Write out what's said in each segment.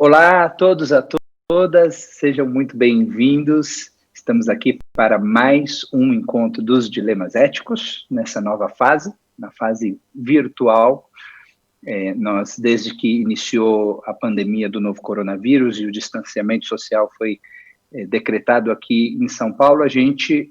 Olá a todos, a todas, sejam muito bem-vindos. Estamos aqui para mais um encontro dos dilemas éticos, nessa nova fase, na fase virtual. Nós, desde que iniciou a pandemia do novo coronavírus e o distanciamento social foi decretado aqui em São Paulo, a gente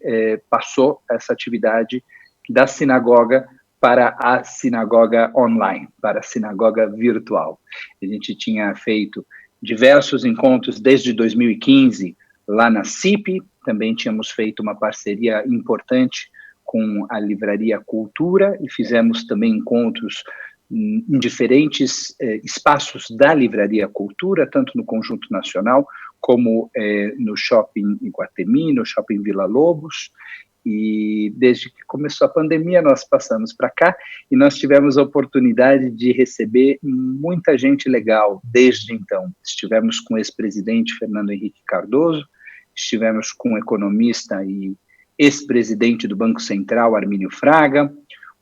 passou essa atividade da sinagoga para a sinagoga online, para a sinagoga virtual. A gente tinha feito diversos encontros desde 2015 lá na CIP, também tínhamos feito uma parceria importante com a Livraria Cultura e fizemos também encontros em diferentes espaços da Livraria Cultura, tanto no Conjunto Nacional como no Shopping Iguatemi, no Shopping Vila Lobos. E desde que começou a pandemia, nós passamos para cá e nós tivemos a oportunidade de receber muita gente legal desde então. Estivemos com o ex-presidente Fernando Henrique Cardoso, estivemos com o economista e ex-presidente do Banco Central, Armínio Fraga,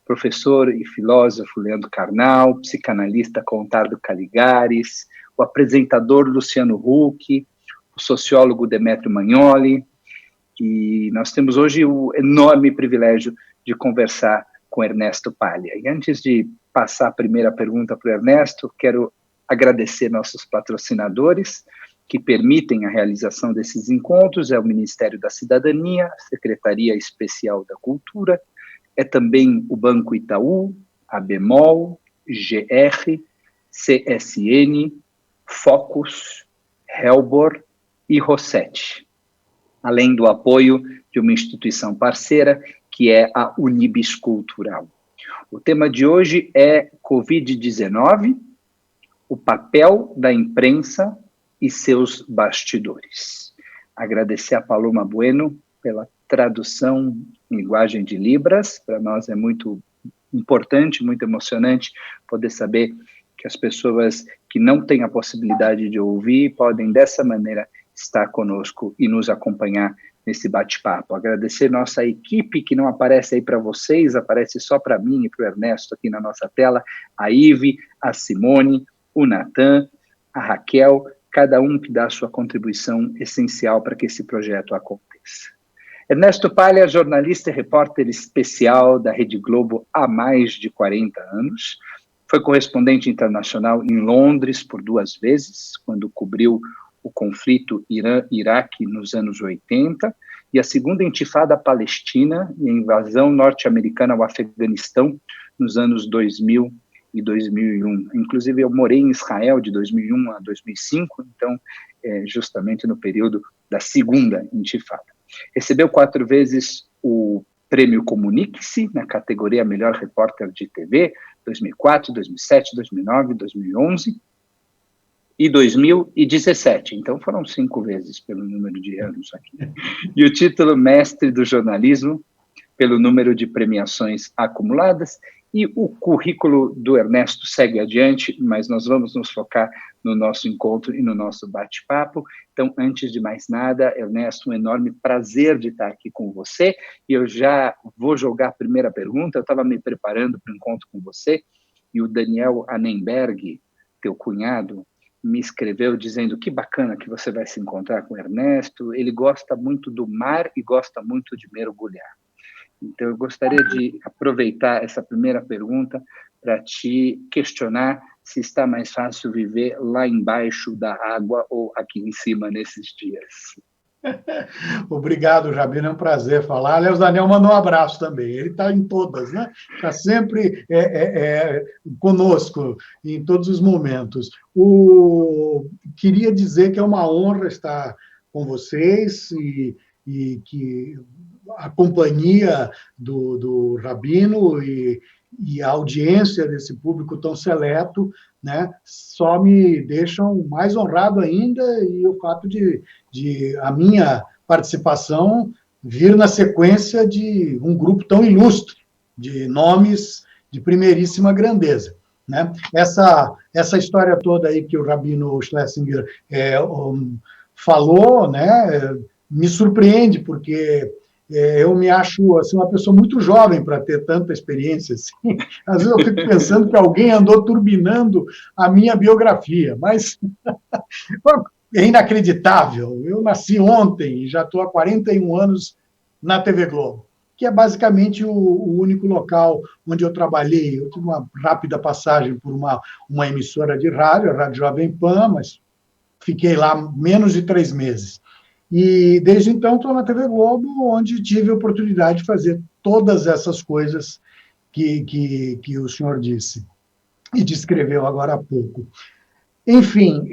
professor e filósofo Leandro Carnal, psicanalista Contardo Caligares, o apresentador Luciano Huck, o sociólogo Demetrio Magnoli. E nós temos hoje o enorme privilégio de conversar com Ernesto Paglia. E antes de passar a primeira pergunta para o Ernesto, quero agradecer nossos patrocinadores que permitem a realização desses encontros, é o Ministério da Cidadania, a Secretaria Especial da Cultura, é também o Banco Itaú, a Bemol, GR, CSN, Focus, Helbor e Rossetti, além do apoio de uma instituição parceira, que é a Unibis Cultural. O tema de hoje é Covid-19, o papel da imprensa e seus bastidores. Agradecer a Paloma Bueno pela tradução em linguagem de Libras. Para nós é muito importante, muito emocionante poder saber que as pessoas que não têm a possibilidade de ouvir podem, dessa maneira, estar conosco e nos acompanhar nesse bate-papo. Agradecer nossa equipe, que não aparece aí para vocês, aparece só para mim e para o Ernesto aqui na nossa tela, a Ive, a Simone, o Natan, a Raquel, cada um que dá a sua contribuição essencial para que esse projeto aconteça. Ernesto Paglia, jornalista e repórter especial da Rede Globo há mais de 40 anos, foi correspondente internacional em Londres por 2 vezes, quando cobriu o conflito Irã-Iraque nos anos 80, e a segunda intifada palestina e a invasão norte-americana ao Afeganistão nos anos 2000 e 2001. Inclusive, eu morei em Israel de 2001 a 2005, então, justamente no período da segunda intifada. Recebeu 4 vezes o Prêmio Comunique-se, na categoria Melhor Repórter de TV, 2004, 2007, 2009, 2011, e 2017, então foram 5 vezes pelo número de anos aqui. E o título Mestre do Jornalismo, pelo número de premiações acumuladas, e o currículo do Ernesto segue adiante, mas nós vamos nos focar no nosso encontro e no nosso bate-papo. Então, antes de mais nada, Ernesto, um enorme prazer de estar aqui com você, e eu já vou jogar a primeira pergunta. Eu estava me preparando para o encontro com você, e o Daniel Annenberg, teu cunhado, me escreveu dizendo que bacana que você vai se encontrar com o Ernesto, ele gosta muito do mar e gosta muito de mergulhar. Então, eu gostaria de aproveitar essa primeira pergunta para te questionar se está mais fácil viver lá embaixo da água ou aqui em cima nesses dias. Obrigado, Rabino, é um prazer falar. Aliás, o Daniel mandou um abraço também. Ele está em todas, né? Está sempre conosco em todos os momentos. Queria dizer que é uma honra estar com vocês e que a companhia do Rabino e a audiência desse público tão seleto, né, só me deixam mais honrado ainda, e o fato de a minha participação vir na sequência de um grupo tão ilustre, de nomes de primeiríssima grandeza, né? Essa história toda aí que o Rabino Schlesinger falou, né, me surpreende, porque Eu me acho assim, uma pessoa muito jovem para ter tanta experiência. Assim. Às vezes eu fico pensando que alguém andou turbinando a minha biografia, mas é inacreditável. Eu nasci ontem e já estou há 41 anos na TV Globo, que é basicamente o único local onde eu trabalhei. Eu tive uma rápida passagem por uma emissora de rádio, a Rádio Jovem Pan, mas fiquei lá menos de 3 meses. E desde então estou na TV Globo, onde tive a oportunidade de fazer todas essas coisas que o senhor disse e descreveu agora há pouco. Enfim,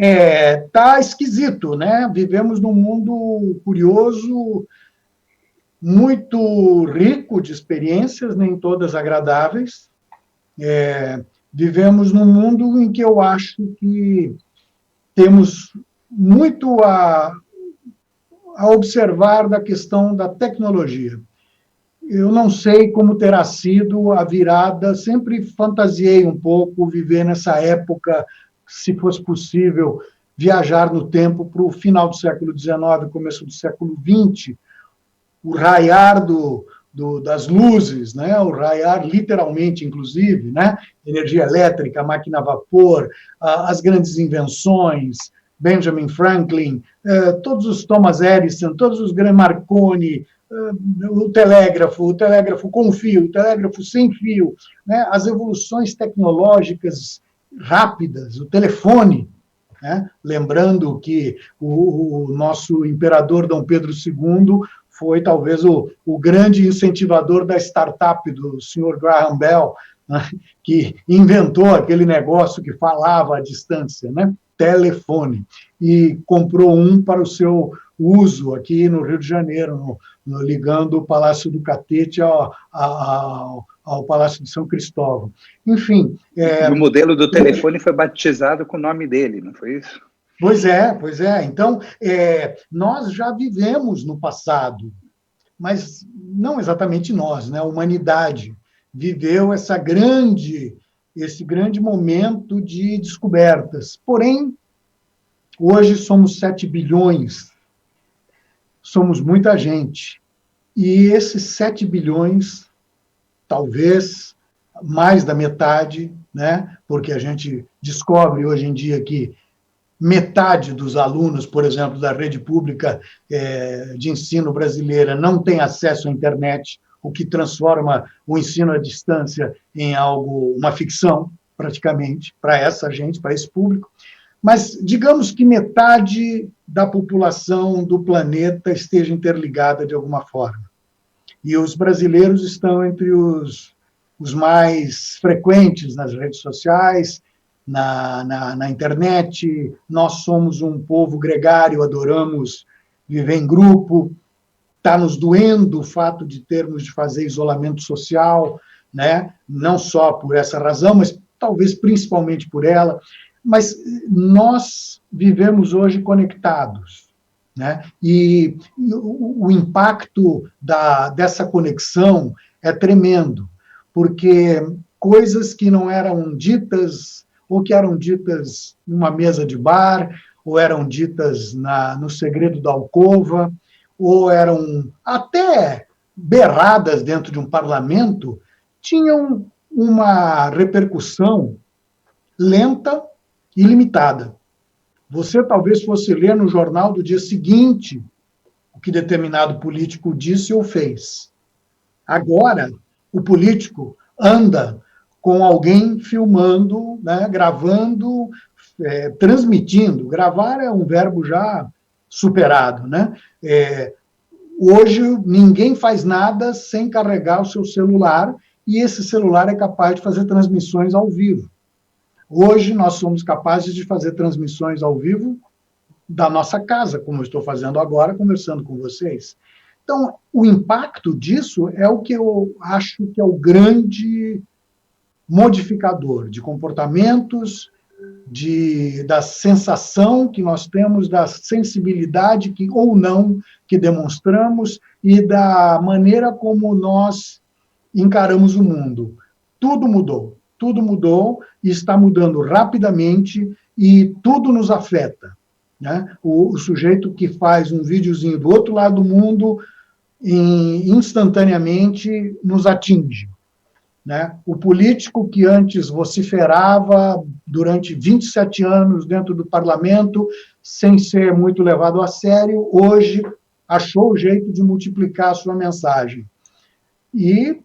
tá esquisito, né? Vivemos num mundo curioso, muito rico de experiências, nem todas agradáveis. Vivemos num mundo em que eu acho que temos muito a observar da questão da tecnologia. Eu não sei como terá sido a virada, sempre fantasiei um pouco viver nessa época, se fosse possível, viajar no tempo para o final do século XIX, começo do século XX, o raiar das luzes, né? O raiar literalmente, inclusive, né? Energia elétrica, máquina a vapor, as grandes invenções, Benjamin Franklin, todos os Thomas Edison, todos os grandes Marconi, o telégrafo com fio, o telégrafo sem fio, né? As evoluções tecnológicas rápidas, o telefone, né? Lembrando que o nosso imperador Dom Pedro II foi talvez o grande incentivador da startup do senhor Graham Bell, né? Que inventou aquele negócio que falava à distância, né? Telefone, e comprou um para o seu uso aqui no Rio de Janeiro, ligando o Palácio do Catete ao Palácio de São Cristóvão. Enfim... E o modelo do telefone foi batizado com o nome dele, não foi isso? Pois é. Então, nós já vivemos no passado, mas não exatamente nós, né? A humanidade viveu esse grande momento de descobertas. Porém, hoje somos 7 bilhões, somos muita gente. E esses 7 bilhões, talvez mais da metade, né? Porque a gente descobre hoje em dia que metade dos alunos, por exemplo, da rede pública de ensino brasileira não tem acesso à internet, o que transforma o ensino à distância em uma ficção, praticamente, para essa gente, para esse público. Mas digamos que metade da população do planeta esteja interligada de alguma forma. E os brasileiros estão entre os mais frequentes nas redes sociais, na internet. Nós somos um povo gregário, adoramos viver em grupo. Está nos doendo o fato de termos de fazer isolamento social, né? Não só por essa razão, mas talvez principalmente por ela. Mas nós vivemos hoje conectados, né? E o impacto dessa conexão é tremendo, porque coisas que não eram ditas, ou que eram ditas numa mesa de bar, ou eram ditas no segredo da alcova, ou eram até berradas dentro de um parlamento, tinham uma repercussão lenta e limitada. Você talvez fosse ler no jornal do dia seguinte o que determinado político disse ou fez. Agora, o político anda com alguém filmando, né, gravando, transmitindo. Gravar é um verbo já superado, né? Hoje, ninguém faz nada sem carregar o seu celular, e esse celular é capaz de fazer transmissões ao vivo. Hoje, nós somos capazes de fazer transmissões ao vivo da nossa casa, como eu estou fazendo agora, conversando com vocês. Então, o impacto disso é o que eu acho que é o grande modificador de comportamentos, da sensação que nós temos, da sensibilidade ou não que demonstramos e da maneira como nós encaramos o mundo. Tudo mudou e está mudando rapidamente e tudo nos afeta, né? O sujeito que faz um videozinho do outro lado do mundo instantaneamente nos atinge, né? O político que antes vociferava durante 27 anos dentro do parlamento, sem ser muito levado a sério, hoje achou o jeito de multiplicar a sua mensagem e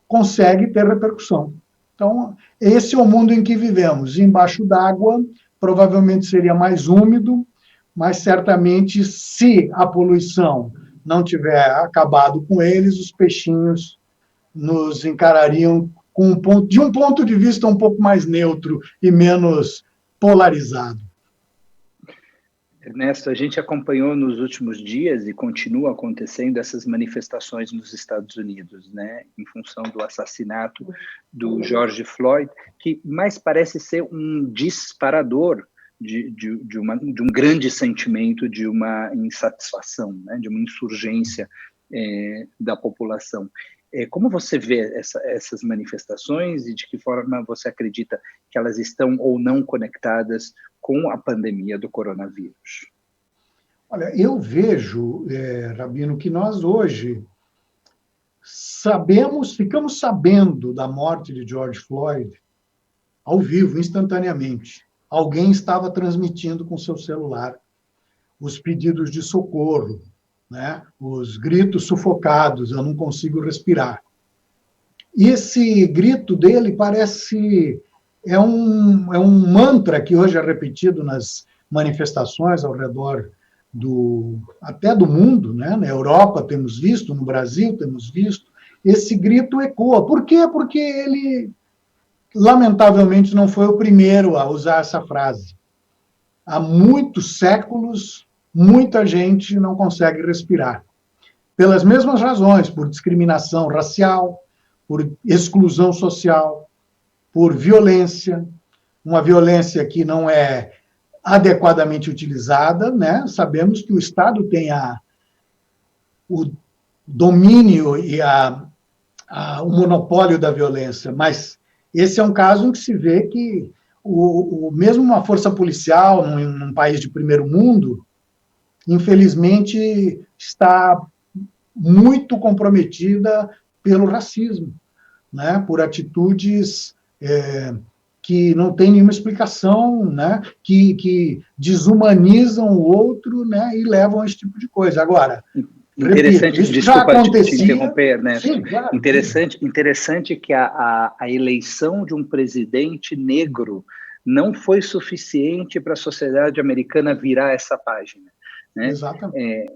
consegue ter repercussão. Então, esse é o mundo em que vivemos. Embaixo d'água, provavelmente seria mais úmido, mas certamente, se a poluição não tiver acabado com eles, os peixinhos nos encarariam de um ponto de vista um pouco mais neutro e menos polarizado. Ernesto, a gente acompanhou nos últimos dias e continua acontecendo essas manifestações nos Estados Unidos, né, em função do assassinato do George Floyd, que mais parece ser um disparador de um grande sentimento de uma insatisfação, né, de uma insurgência da população. Como você vê essas manifestações e de que forma você acredita que elas estão ou não conectadas com a pandemia do coronavírus? Olha, eu vejo, Rabino, que nós hoje ficamos sabendo da morte de George Floyd ao vivo, instantaneamente. Alguém estava transmitindo com seu celular os pedidos de socorro, né? Os gritos sufocados, eu não consigo respirar. E esse grito dele é um mantra que hoje é repetido nas manifestações ao redor até do mundo, né? Na Europa temos visto, no Brasil temos visto, esse grito ecoa. Por quê? Porque ele, lamentavelmente, não foi o primeiro a usar essa frase. Há muitos séculos, muita gente não consegue respirar. Pelas mesmas razões, por discriminação racial, por exclusão social, por violência, uma violência que não é adequadamente utilizada, né? Sabemos que o Estado tem o domínio e o monopólio da violência, mas esse é um caso em que se vê que mesmo uma força policial num país de primeiro mundo, infelizmente, está muito comprometida pelo racismo, né? Por atitudes que não têm nenhuma explicação, né? Que desumanizam o outro, né? E levam a esse tipo de coisa. Agora, interessante, repito, isso desculpa já acontecia, te interromper, Ernesto. Sim, claro, interessante que a eleição de um presidente negro não foi suficiente para a sociedade americana virar essa página, né? Exatamente.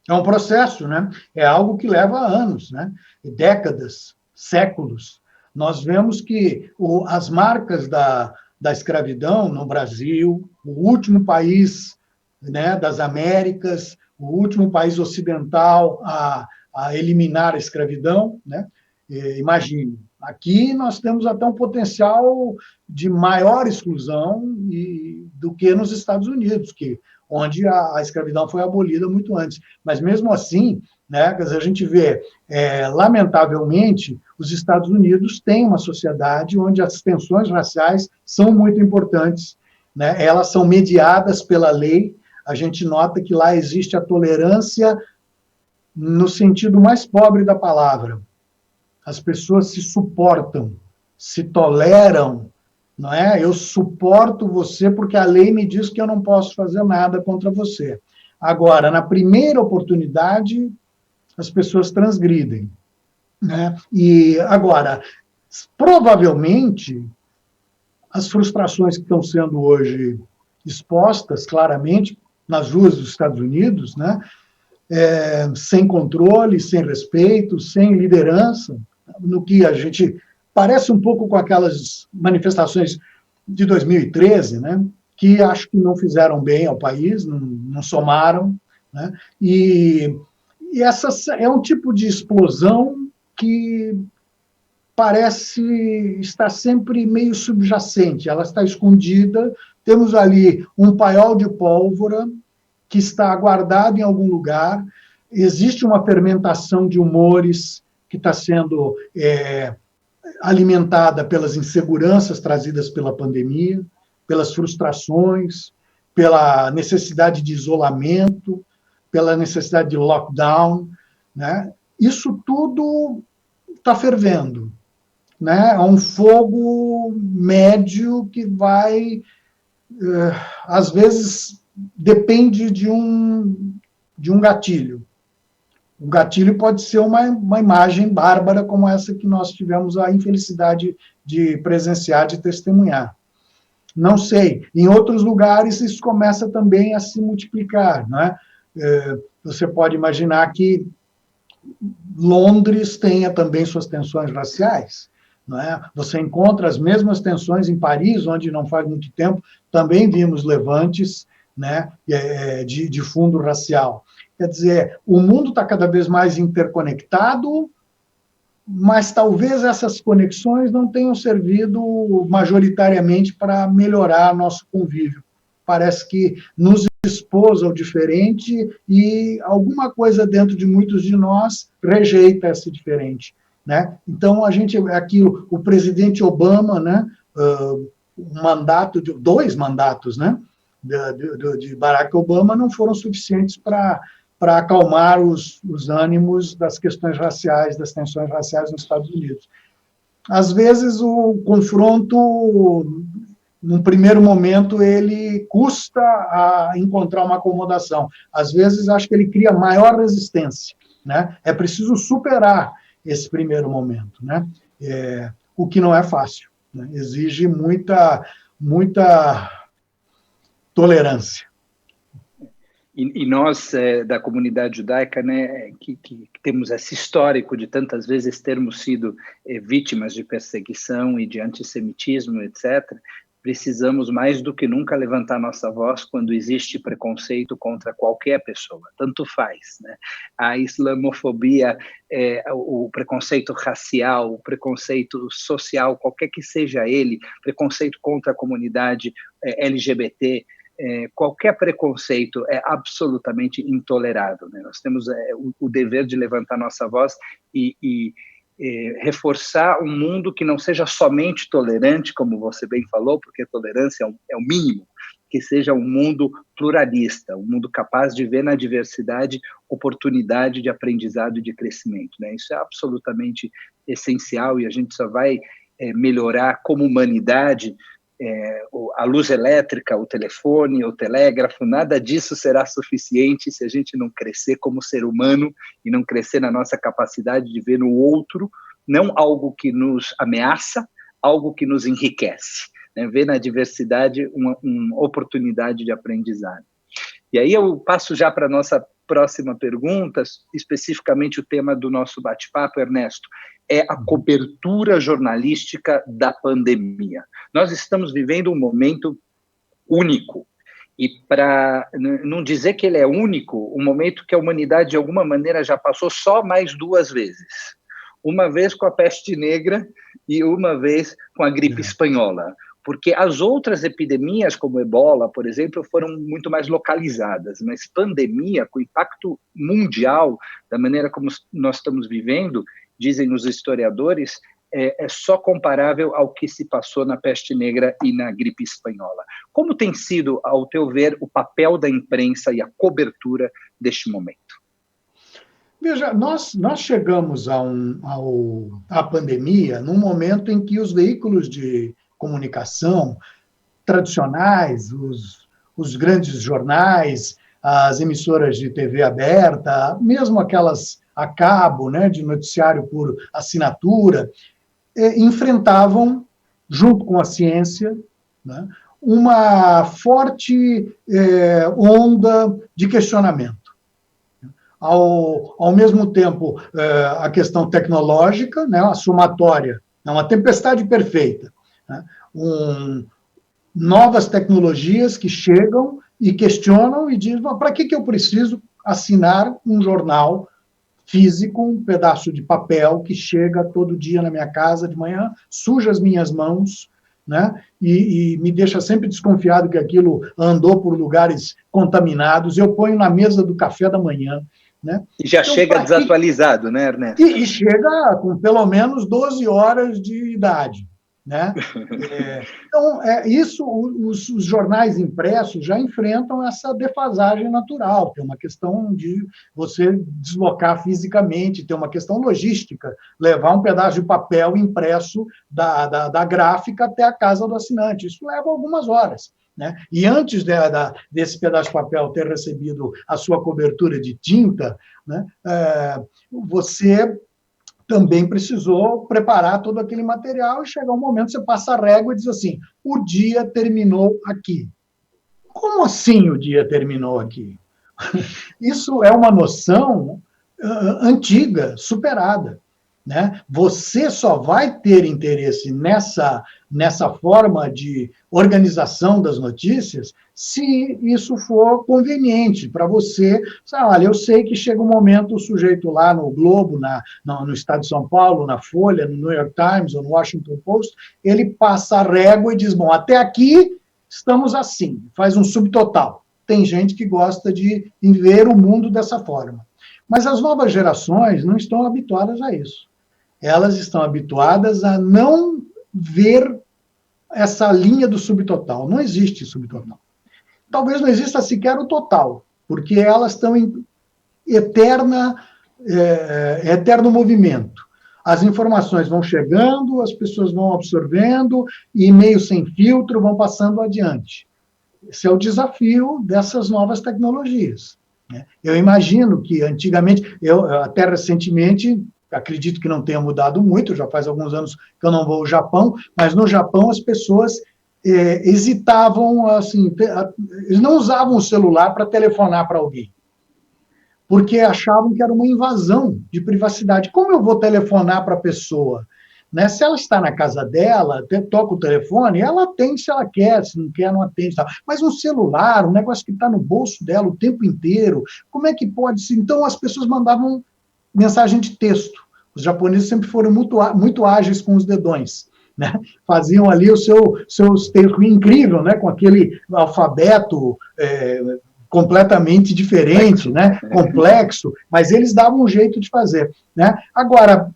É um processo, né? É algo que leva anos, né? Décadas, séculos. Nós vemos que as marcas da escravidão no Brasil, o último país, né, das Américas, o último país ocidental a eliminar a escravidão, né? Imagine, aqui nós temos até um potencial de maior exclusão do que nos Estados Unidos, onde a escravidão foi abolida muito antes. Mas, mesmo assim, né, a gente vê, lamentavelmente, os Estados Unidos têm uma sociedade onde as tensões raciais são muito importantes, né? Elas são mediadas pela lei. A gente nota que lá existe a tolerância no sentido mais pobre da palavra. As pessoas se suportam, se toleram, não é? Eu suporto você porque a lei me diz que eu não posso fazer nada contra você. Agora, na primeira oportunidade, as pessoas transgridem, né? E agora, provavelmente, as frustrações que estão sendo hoje expostas claramente nas ruas dos Estados Unidos, né? Sem controle, sem respeito, sem liderança, no que a gente parece um pouco com aquelas manifestações de 2013, né? Que acho que não fizeram bem ao país, não somaram, né? E essa é um tipo de explosão que parece estar sempre meio subjacente, ela está escondida, temos ali um paiol de pólvora que está guardado em algum lugar, existe uma fermentação de humores que está sendo alimentada pelas inseguranças trazidas pela pandemia, pelas frustrações, pela necessidade de isolamento, pela necessidade de lockdown, né? Isso tudo está fervendo, né? É um fogo médio que vai, às vezes, depende de um gatilho. O gatilho pode ser uma imagem bárbara como essa que nós tivemos a infelicidade de presenciar, de testemunhar. Não sei. Em outros lugares, isso começa também a se multiplicar, né? Você pode imaginar que Londres tenha também suas tensões raciais, não é? Você encontra as mesmas tensões em Paris, onde não faz muito tempo também vimos levantes, né, de fundo racial. Quer dizer, o mundo está cada vez mais interconectado, mas talvez essas conexões não tenham servido majoritariamente para melhorar nosso convívio. Parece que nos expôs ao diferente e alguma coisa dentro de muitos de nós rejeita esse diferente, né? Então, aqui, o presidente Obama, né, dois mandatos, né, de Barack Obama não foram suficientes para acalmar os ânimos das questões raciais, das tensões raciais nos Estados Unidos. Às vezes, o confronto, num primeiro momento, ele custa a encontrar uma acomodação. Às vezes, acho que ele cria maior resistência, né? É preciso superar esse primeiro momento, né? O que não é fácil, né? Exige muita tolerância. E nós, da comunidade judaica, né, que temos esse histórico de tantas vezes termos sido vítimas de perseguição e de antissemitismo, etc., precisamos mais do que nunca levantar nossa voz quando existe preconceito contra qualquer pessoa, tanto faz, né? A islamofobia, o preconceito racial, o preconceito social, qualquer que seja ele, preconceito contra a comunidade LGBT, qualquer preconceito é absolutamente intolerável, né? Nós temos o dever de levantar nossa voz e reforçar um mundo que não seja somente tolerante, como você bem falou, porque tolerância é o mínimo, que seja um mundo pluralista, um mundo capaz de ver na diversidade oportunidade de aprendizado e de crescimento, né? Isso é absolutamente essencial e a gente só vai melhorar como humanidade. A luz elétrica, o telefone, o telégrafo, nada disso será suficiente se a gente não crescer como ser humano e não crescer na nossa capacidade de ver no outro, não algo que nos ameaça, algo que nos enriquece, né? Ver na diversidade uma oportunidade de aprendizado. E aí eu passo já para a nossa próxima pergunta, especificamente o tema do nosso bate-papo, Ernesto, é a cobertura jornalística da pandemia. Nós estamos vivendo um momento único, e para não dizer que ele é único, um momento que a humanidade, de alguma maneira, já passou só mais duas vezes. Uma vez com a peste negra e uma vez com a gripe espanhola. Porque as outras epidemias, como ebola, por exemplo, foram muito mais localizadas, mas pandemia, com impacto mundial, da maneira como nós estamos vivendo, dizem os historiadores, é só comparável ao que se passou na peste negra e na gripe espanhola. Como tem sido, ao teu ver, o papel da imprensa e a cobertura deste momento? Veja, nós chegamos à pandemia num momento em que os veículos de comunicação tradicionais, os grandes jornais, as emissoras de TV aberta, mesmo aquelas a cabo, né, de noticiário por assinatura, enfrentavam, junto com a ciência, né, uma forte onda de questionamento. Ao mesmo tempo, a questão tecnológica, né, a somatória, uma tempestade perfeita, né, novas tecnologias que chegam e questionam e dizem, para que eu preciso assinar um jornal físico, um pedaço de papel que chega todo dia na minha casa de manhã, suja as minhas mãos, né, e me deixa sempre desconfiado que aquilo andou por lugares contaminados, eu ponho na mesa do café da manhã. Né? E já então, chega desatualizado, né, Ernesto? E chega com pelo menos 12 horas de idade. né? Então, os jornais impressos já enfrentam essa defasagem natural, tem uma questão de você deslocar fisicamente, tem uma questão logística, levar um pedaço de papel impresso da gráfica até a casa do assinante, isso leva algumas horas. Né? E antes desse pedaço de papel ter recebido a sua cobertura de tinta, né, você também precisou preparar todo aquele material e chegar um momento, você passa a régua e diz assim, o dia terminou aqui. Como assim o dia terminou aqui? Isso é uma noção antiga, superada. Né? Você só vai ter interesse nessa forma de organização das notícias se isso for conveniente para você. Olha, eu sei que chega um momento, o sujeito lá no Globo, no Estado de São Paulo, na Folha, no New York Times ou no Washington Post, ele passa a régua e diz, bom, até aqui estamos assim, faz um subtotal. Tem gente que gosta de ver o mundo dessa forma. Mas as novas gerações não estão habituadas a isso. Elas estão habituadas a não ver essa linha do subtotal. Não existe subtotal. Talvez não exista sequer o total, porque elas estão em eterno movimento. As informações vão chegando, as pessoas vão absorvendo, e meio sem filtro vão passando adiante. Esse é o desafio dessas novas tecnologias. Eu imagino que antigamente, até recentemente, acredito que não tenha mudado muito, já faz alguns anos que eu não vou ao Japão, mas no Japão as pessoas hesitavam, assim, eles não usavam o celular para telefonar para alguém, porque achavam que era uma invasão de privacidade. Como eu vou telefonar para a pessoa? Né? Se ela está na casa dela, toca o telefone, ela atende se ela quer, se não quer, não atende. Tal. Mas um celular, um negócio que está no bolso dela o tempo inteiro, como é que pode ser? Então as pessoas mandavam mensagem de texto. Os japoneses sempre foram muito ágeis com os dedões. Né? Faziam ali os seus textos incrível, né? Com aquele alfabeto completamente diferente, né? Complexo, mas eles davam um jeito de fazer. Né? Agora,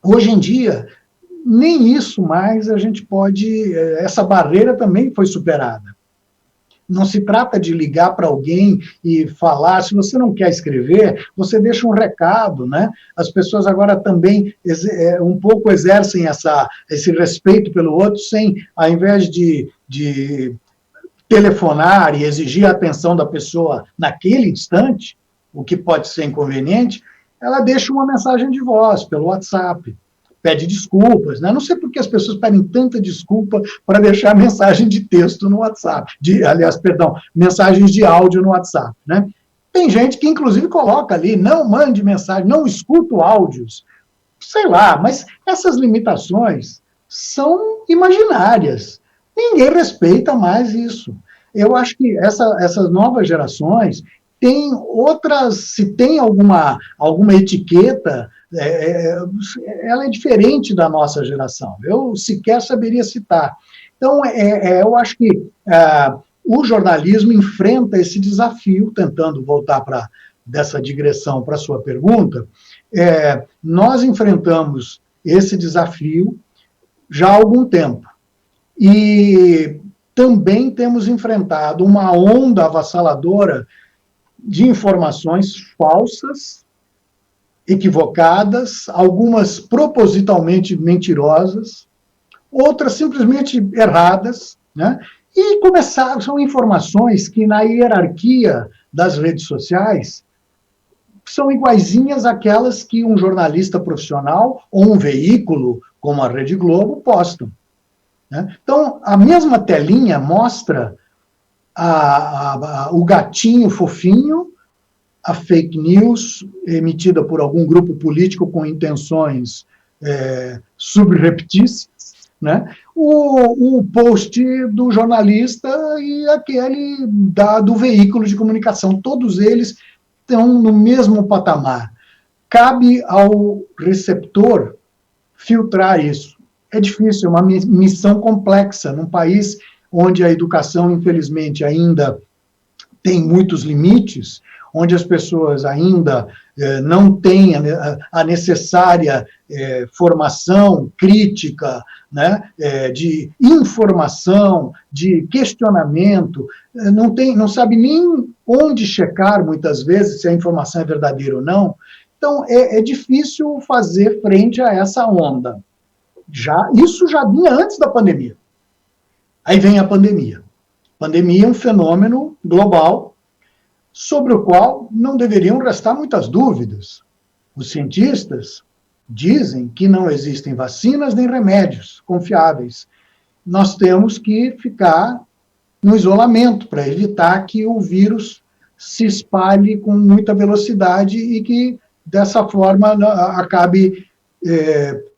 hoje em dia, nem isso mais a gente pode... Essa barreira também foi superada. Não se trata de ligar para alguém e falar, se você não quer escrever, você deixa um recado, né? As pessoas agora também um pouco exercem esse respeito pelo outro, ao invés de telefonar e exigir a atenção da pessoa naquele instante, o que pode ser inconveniente, ela deixa uma mensagem de voz pelo WhatsApp. Pede desculpas, né? Não sei por que as pessoas pedem tanta desculpa para deixar mensagem de texto no WhatsApp, mensagens de áudio no WhatsApp, né? Tem gente que, inclusive, coloca ali, não mande mensagem, não escuto áudios, sei lá, mas essas limitações são imaginárias. Ninguém respeita mais isso. Eu acho que essas novas gerações têm outras, se tem alguma etiqueta, ela é diferente da nossa geração. Eu sequer saberia citar. Então, eu acho que o jornalismo enfrenta esse desafio, tentando voltar dessa digressão para a sua pergunta, nós enfrentamos esse desafio já há algum tempo. E também temos enfrentado uma onda avassaladora de informações falsas, equivocadas, algumas propositalmente mentirosas, outras simplesmente erradas, né? E são informações que na hierarquia das redes sociais são iguaizinhas àquelas que um jornalista profissional ou um veículo como a Rede Globo postam. Né? Então, a mesma telinha mostra o gatinho fofinho, a fake news emitida por algum grupo político com intenções subreptícias, né? O post do jornalista e aquele do veículo de comunicação. Todos eles estão no mesmo patamar. Cabe ao receptor filtrar isso. É difícil, é uma missão complexa, num país onde a educação, infelizmente, ainda tem muitos limites, onde as pessoas ainda não têm a necessária formação crítica, né, de informação, de questionamento, não sabe nem onde checar, muitas vezes, se a informação é verdadeira ou não. Então, é difícil fazer frente a essa onda. Isso já vinha antes da pandemia. Aí vem a pandemia. A pandemia é um fenômeno global sobre o qual não deveriam restar muitas dúvidas. Os cientistas dizem que não existem vacinas nem remédios confiáveis. Nós temos que ficar no isolamento para evitar que o vírus se espalhe com muita velocidade e que, dessa forma, acabe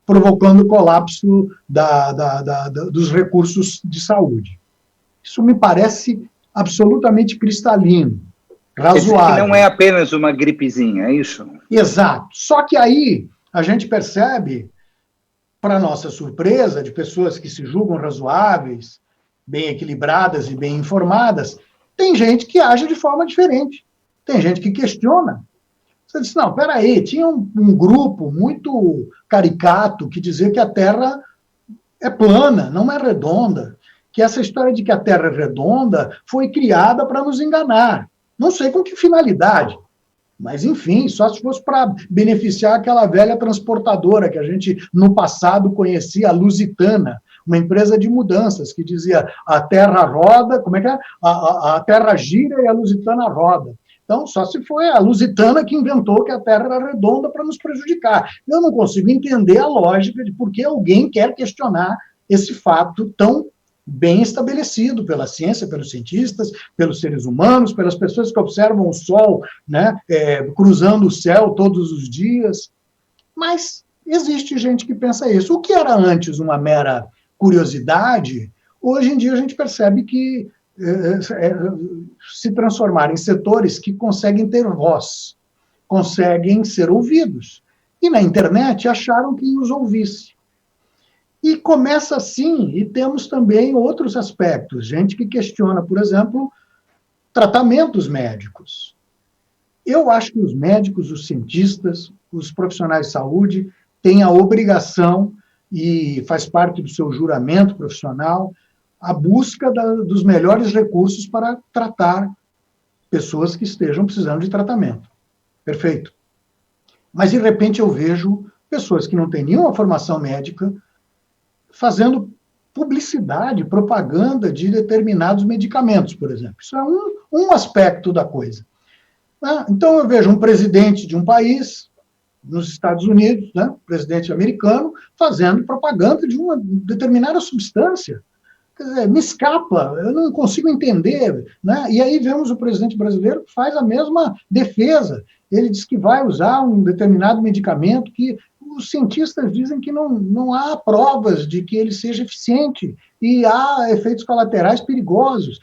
provocando o colapso dos recursos de saúde. Isso me parece absolutamente cristalino, razoável. Que não é apenas uma gripezinha, é isso? Exato. Só que aí a gente percebe, para nossa surpresa, de pessoas que se julgam razoáveis, bem equilibradas e bem informadas, tem gente que age de forma diferente. Tem gente que questiona. Você diz, não, peraí, tinha um grupo muito caricato que dizia que a Terra é plana, não é redonda, que essa história de que a Terra é redonda foi criada para nos enganar. Não sei com que finalidade, mas, enfim, só se fosse para beneficiar aquela velha transportadora que a gente, no passado, conhecia, a Lusitana, uma empresa de mudanças, que dizia a Terra roda, como é que é? A Terra gira e a Lusitana roda. Então, só se foi a Lusitana que inventou que a Terra era redonda para nos prejudicar. Eu não consigo entender a lógica de por que alguém quer questionar esse fato tão bem estabelecido pela ciência, pelos cientistas, pelos seres humanos, pelas pessoas que observam o Sol, né, cruzando o céu todos os dias. Mas existe gente que pensa isso. O que era antes uma mera curiosidade, hoje em dia a gente percebe que se transformar em setores que conseguem ter voz, conseguem ser ouvidos. E na internet acharam que os ouvisse. E começa assim, e temos também outros aspectos. Gente que questiona, por exemplo, tratamentos médicos. Eu acho que os médicos, os cientistas, os profissionais de saúde têm a obrigação, e faz parte do seu juramento profissional, a busca dos melhores recursos para tratar pessoas que estejam precisando de tratamento. Perfeito. Mas, de repente, eu vejo pessoas que não têm nenhuma formação médica fazendo publicidade, propaganda de determinados medicamentos, por exemplo. Isso é um aspecto da coisa. Então, eu vejo um presidente de um país, nos Estados Unidos, né, presidente americano, fazendo propaganda de uma determinada substância. Quer dizer, me escapa, eu não consigo entender. Né? E aí vemos o presidente brasileiro que faz a mesma defesa. Ele diz que vai usar um determinado medicamento que os cientistas dizem que não há provas de que ele seja eficiente e há efeitos colaterais perigosos.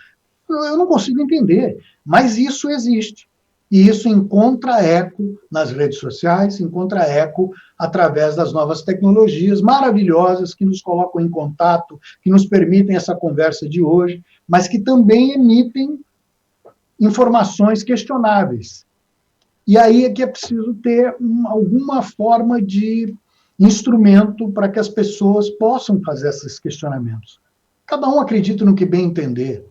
Eu não consigo entender, mas isso existe. E isso encontra eco nas redes sociais, encontra eco através das novas tecnologias maravilhosas que nos colocam em contato, que nos permitem essa conversa de hoje, mas que também emitem informações questionáveis. E aí é que é preciso ter alguma forma de instrumento para que as pessoas possam fazer esses questionamentos. Cada um acredita no que bem entender.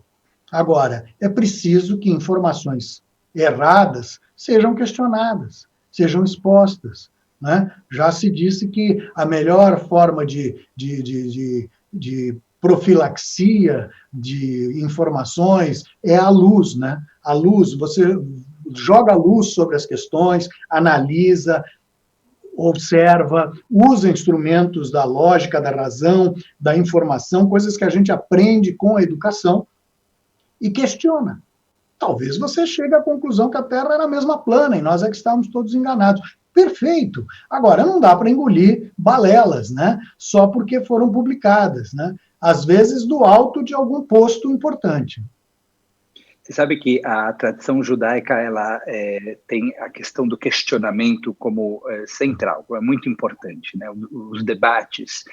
Agora, é preciso que informações erradas sejam questionadas, sejam expostas. Né? Já se disse que a melhor forma de profilaxia de informações é a luz. Né? A luz, você joga a luz sobre as questões, analisa, observa, usa instrumentos da lógica, da razão, da informação, coisas que a gente aprende com a educação, e questiona. Talvez você chegue à conclusão que a Terra era a mesma plana e nós é que estávamos todos enganados. Perfeito. Agora, não dá para engolir balelas, né? Só porque foram publicadas, né? Às vezes do alto de algum posto importante. Você sabe que a tradição judaica ela tem a questão do questionamento como central, é muito importante, né? Os debates,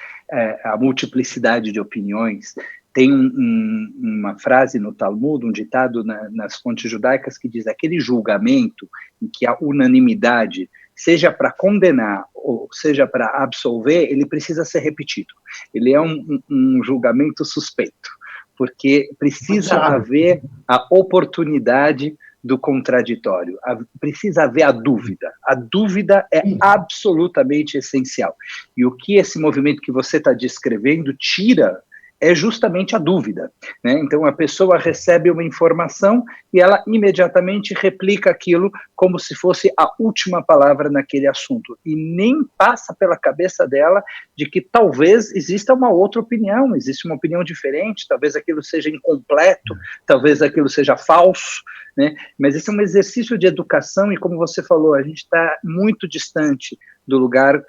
a multiplicidade de opiniões. Tem uma frase no Talmud, um ditado nas fontes judaicas que diz aquele julgamento em que a unanimidade seja para condenar ou seja para absolver, ele precisa ser repetido. Ele é um julgamento suspeito, porque precisa haver a oportunidade do contraditório, precisa haver a dúvida. A dúvida é absolutamente essencial. E o que esse movimento que você está descrevendo tira é justamente a dúvida, né? Então, a pessoa recebe uma informação e ela imediatamente replica aquilo como se fosse a última palavra naquele assunto, e nem passa pela cabeça dela de que talvez exista uma outra opinião, existe uma opinião diferente, talvez aquilo seja incompleto, talvez aquilo seja falso, né? Mas esse é um exercício de educação e, como você falou, a gente está muito distante do lugar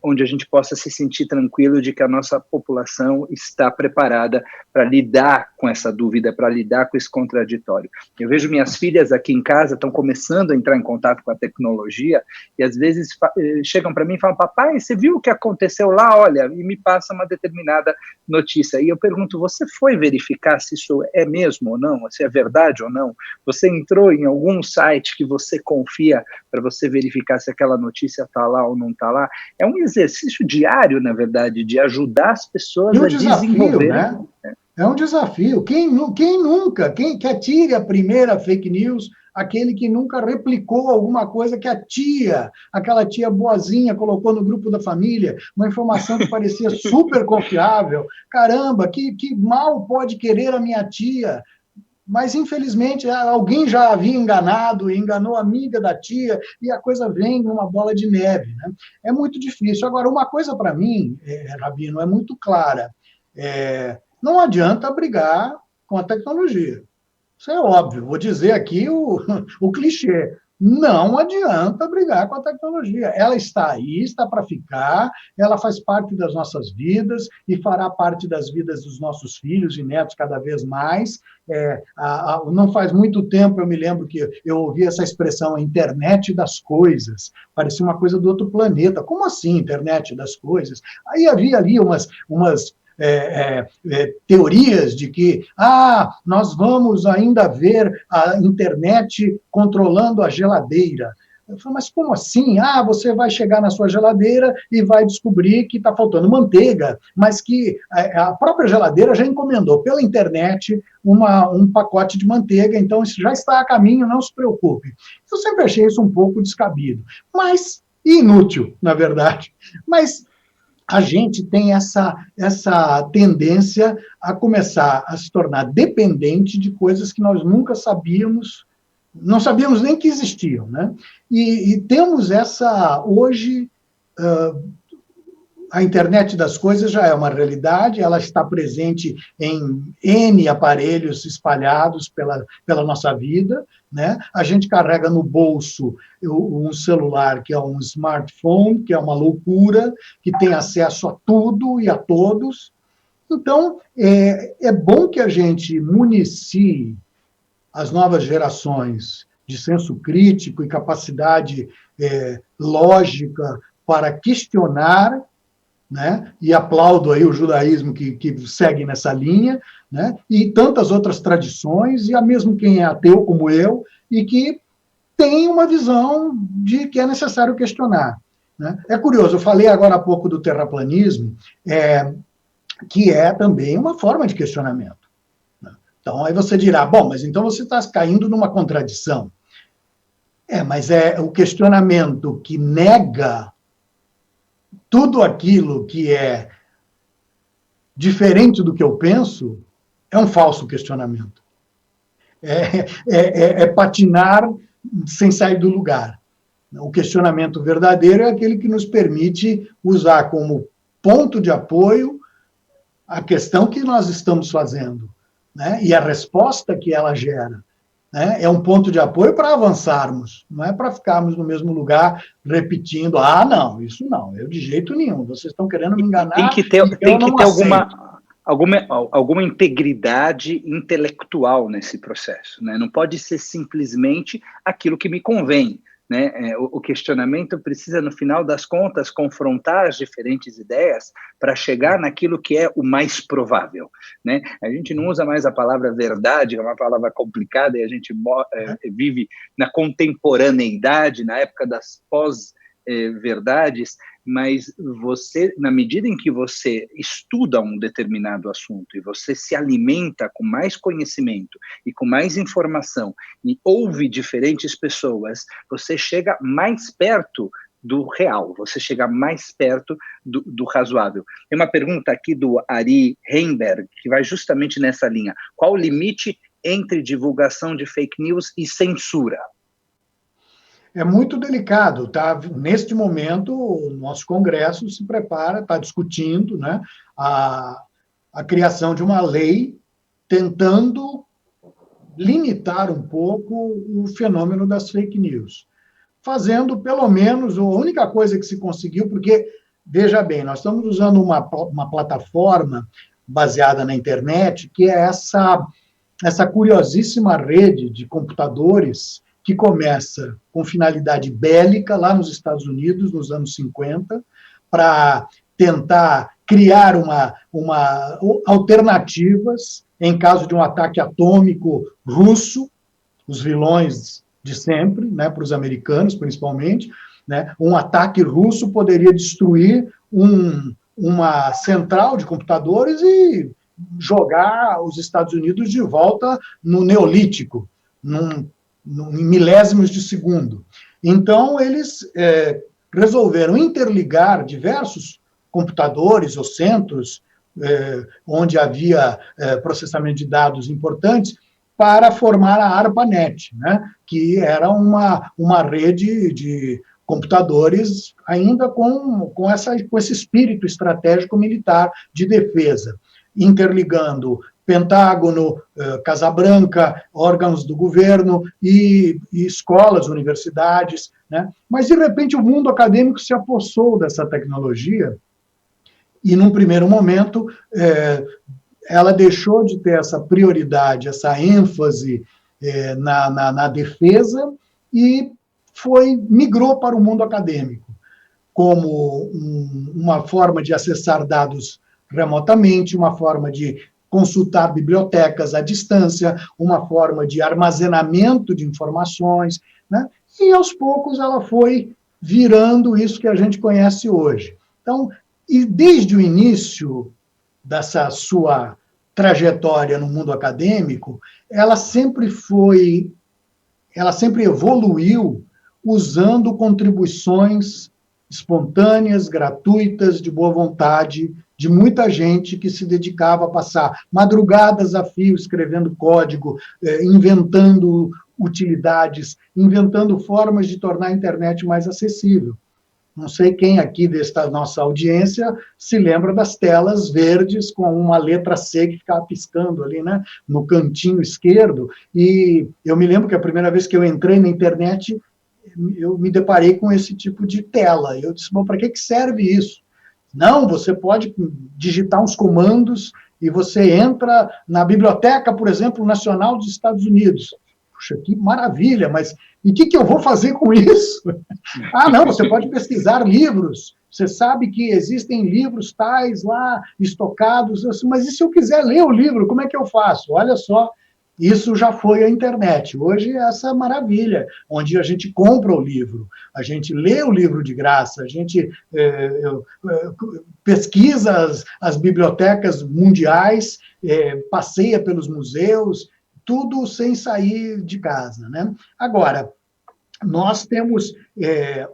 onde a gente possa se sentir tranquilo de que a nossa população está preparada para lidar com essa dúvida, para lidar com esse contraditório. Eu vejo minhas filhas aqui em casa, estão começando a entrar em contato com a tecnologia, e às vezes chegam para mim e falam, papai, você viu o que aconteceu lá? Olha, e me passa uma determinada notícia. E eu pergunto, você foi verificar se isso é mesmo ou não, se é verdade ou não? Você entrou em algum site que você confia para você verificar se aquela notícia está lá ou não está lá? É um exercício diário, na verdade, de ajudar as pessoas a desenvolverem. Né? É um desafio. Quem nunca, quem que atire a primeira fake news, aquele que nunca replicou alguma coisa que aquela tia boazinha, colocou no grupo da família, uma informação que parecia super confiável. Caramba, que mal pode querer a minha tia? Mas, infelizmente, alguém já havia enganado, enganou a amiga da tia, e a coisa vem numa bola de neve, né? É muito difícil. Agora, uma coisa para mim, Rabino, é muito clara. Não adianta brigar com a tecnologia. Isso é óbvio. Vou dizer aqui o clichê. Não adianta brigar com a tecnologia. Ela está aí, está para ficar, ela faz parte das nossas vidas e fará parte das vidas dos nossos filhos e netos cada vez mais. Não faz muito tempo, eu me lembro que eu ouvi essa expressão, internet das coisas. Parecia uma coisa do outro planeta. Como assim, internet das coisas? Aí havia ali umas teorias de que nós vamos ainda ver a internet controlando a geladeira. Eu falei, mas como assim? Você vai chegar na sua geladeira e vai descobrir que está faltando manteiga, mas que a própria geladeira já encomendou pela internet um pacote de manteiga, então isso já está a caminho, não se preocupe. Eu sempre achei isso um pouco descabido, mas inútil, na verdade. Mas a gente tem essa tendência a começar a se tornar dependente de coisas que nós nunca sabíamos, não sabíamos nem que existiam, né? E temos hoje, a internet das coisas já é uma realidade, ela está presente em N aparelhos espalhados pela nossa vida, né? A gente carrega no bolso um celular que é um smartphone, que é uma loucura, que tem acesso a tudo e a todos. Então, é bom que a gente municie as novas gerações de senso crítico e capacidade lógica para questionar, né? E aplaudo aí o judaísmo que segue nessa linha, né? E tantas outras tradições, e mesmo quem é ateu como eu, e que tem uma visão de que é necessário questionar, né? É curioso, eu falei agora há pouco do terraplanismo, que é também uma forma de questionamento, né? Então, aí você dirá, bom, mas então você está caindo numa contradição. Mas é o questionamento que nega tudo aquilo que é diferente do que eu penso, é um falso questionamento. É patinar sem sair do lugar. O questionamento verdadeiro é aquele que nos permite usar como ponto de apoio a questão que nós estamos fazendo, né? E a resposta que ela gera. É um ponto de apoio para avançarmos, não é para ficarmos no mesmo lugar repetindo, não, isso não, eu de jeito nenhum, vocês estão querendo me enganar. Tem que ter alguma integridade intelectual nesse processo, né? Não pode ser simplesmente aquilo que me convém, né? O questionamento precisa, no final das contas, confrontar as diferentes ideias para chegar naquilo que é o mais provável, né? A gente não usa mais a palavra verdade, é uma palavra complicada, e a gente vive na contemporaneidade, na época das verdades, mas você, na medida em que você estuda um determinado assunto e você se alimenta com mais conhecimento e com mais informação e ouve diferentes pessoas, você chega mais perto do real, você chega mais perto do razoável. Tem uma pergunta aqui do Ari Heimberg, que vai justamente nessa linha. Qual o limite entre divulgação de fake news e censura? É muito delicado, tá? Neste momento, o nosso Congresso se prepara, está discutindo, né, a criação de uma lei tentando limitar um pouco o fenômeno das fake news, fazendo, pelo menos, a única coisa que se conseguiu, porque, veja bem, nós estamos usando uma plataforma baseada na internet, que é essa curiosíssima rede de computadores que começa com finalidade bélica lá nos Estados Unidos, nos anos 50, para tentar criar alternativas em caso de um ataque atômico russo, os vilões de sempre, né, para os americanos, principalmente, né, um ataque russo poderia destruir uma central de computadores e jogar os Estados Unidos de volta no Neolítico, em milésimos de segundo. Então, eles resolveram interligar diversos computadores ou centros onde havia processamento de dados importantes para formar a ARPANET, né, que era uma rede de computadores ainda com esse espírito estratégico militar de defesa, interligando Pentágono, Casa Branca, órgãos do governo e escolas, universidades, né? Mas, de repente, o mundo acadêmico se apossou dessa tecnologia e, num primeiro momento, ela deixou de ter essa prioridade, essa ênfase na defesa e migrou para o mundo acadêmico, como uma forma de acessar dados remotamente, uma forma de consultar bibliotecas à distância, uma forma de armazenamento de informações, né? E, aos poucos, ela foi virando isso que a gente conhece hoje. Então, e desde o início dessa sua trajetória no mundo acadêmico, ela sempre evoluiu usando contribuições espontâneas, gratuitas, de boa vontade, de muita gente que se dedicava a passar madrugadas a fio escrevendo código, inventando utilidades, inventando formas de tornar a internet mais acessível. Não sei quem aqui desta nossa audiência se lembra das telas verdes com uma letra C que ficava piscando ali, né, no cantinho esquerdo. E eu me lembro que a primeira vez que eu entrei na internet, eu me deparei com esse tipo de tela. Eu disse, bom, para que serve isso? Não, você pode digitar uns comandos e você entra na Biblioteca, por exemplo, Nacional dos Estados Unidos. Puxa, que maravilha, mas e o que eu vou fazer com isso? Ah, não, você pode pesquisar livros. Você sabe que existem livros tais lá, estocados, mas e se eu quiser ler o livro, como é que eu faço? Olha só, isso já foi a internet. Hoje é essa maravilha, onde a gente compra o livro, a gente lê o livro de graça, a gente pesquisa as bibliotecas mundiais, passeia pelos museus, tudo sem sair de casa, né? Agora, nós temos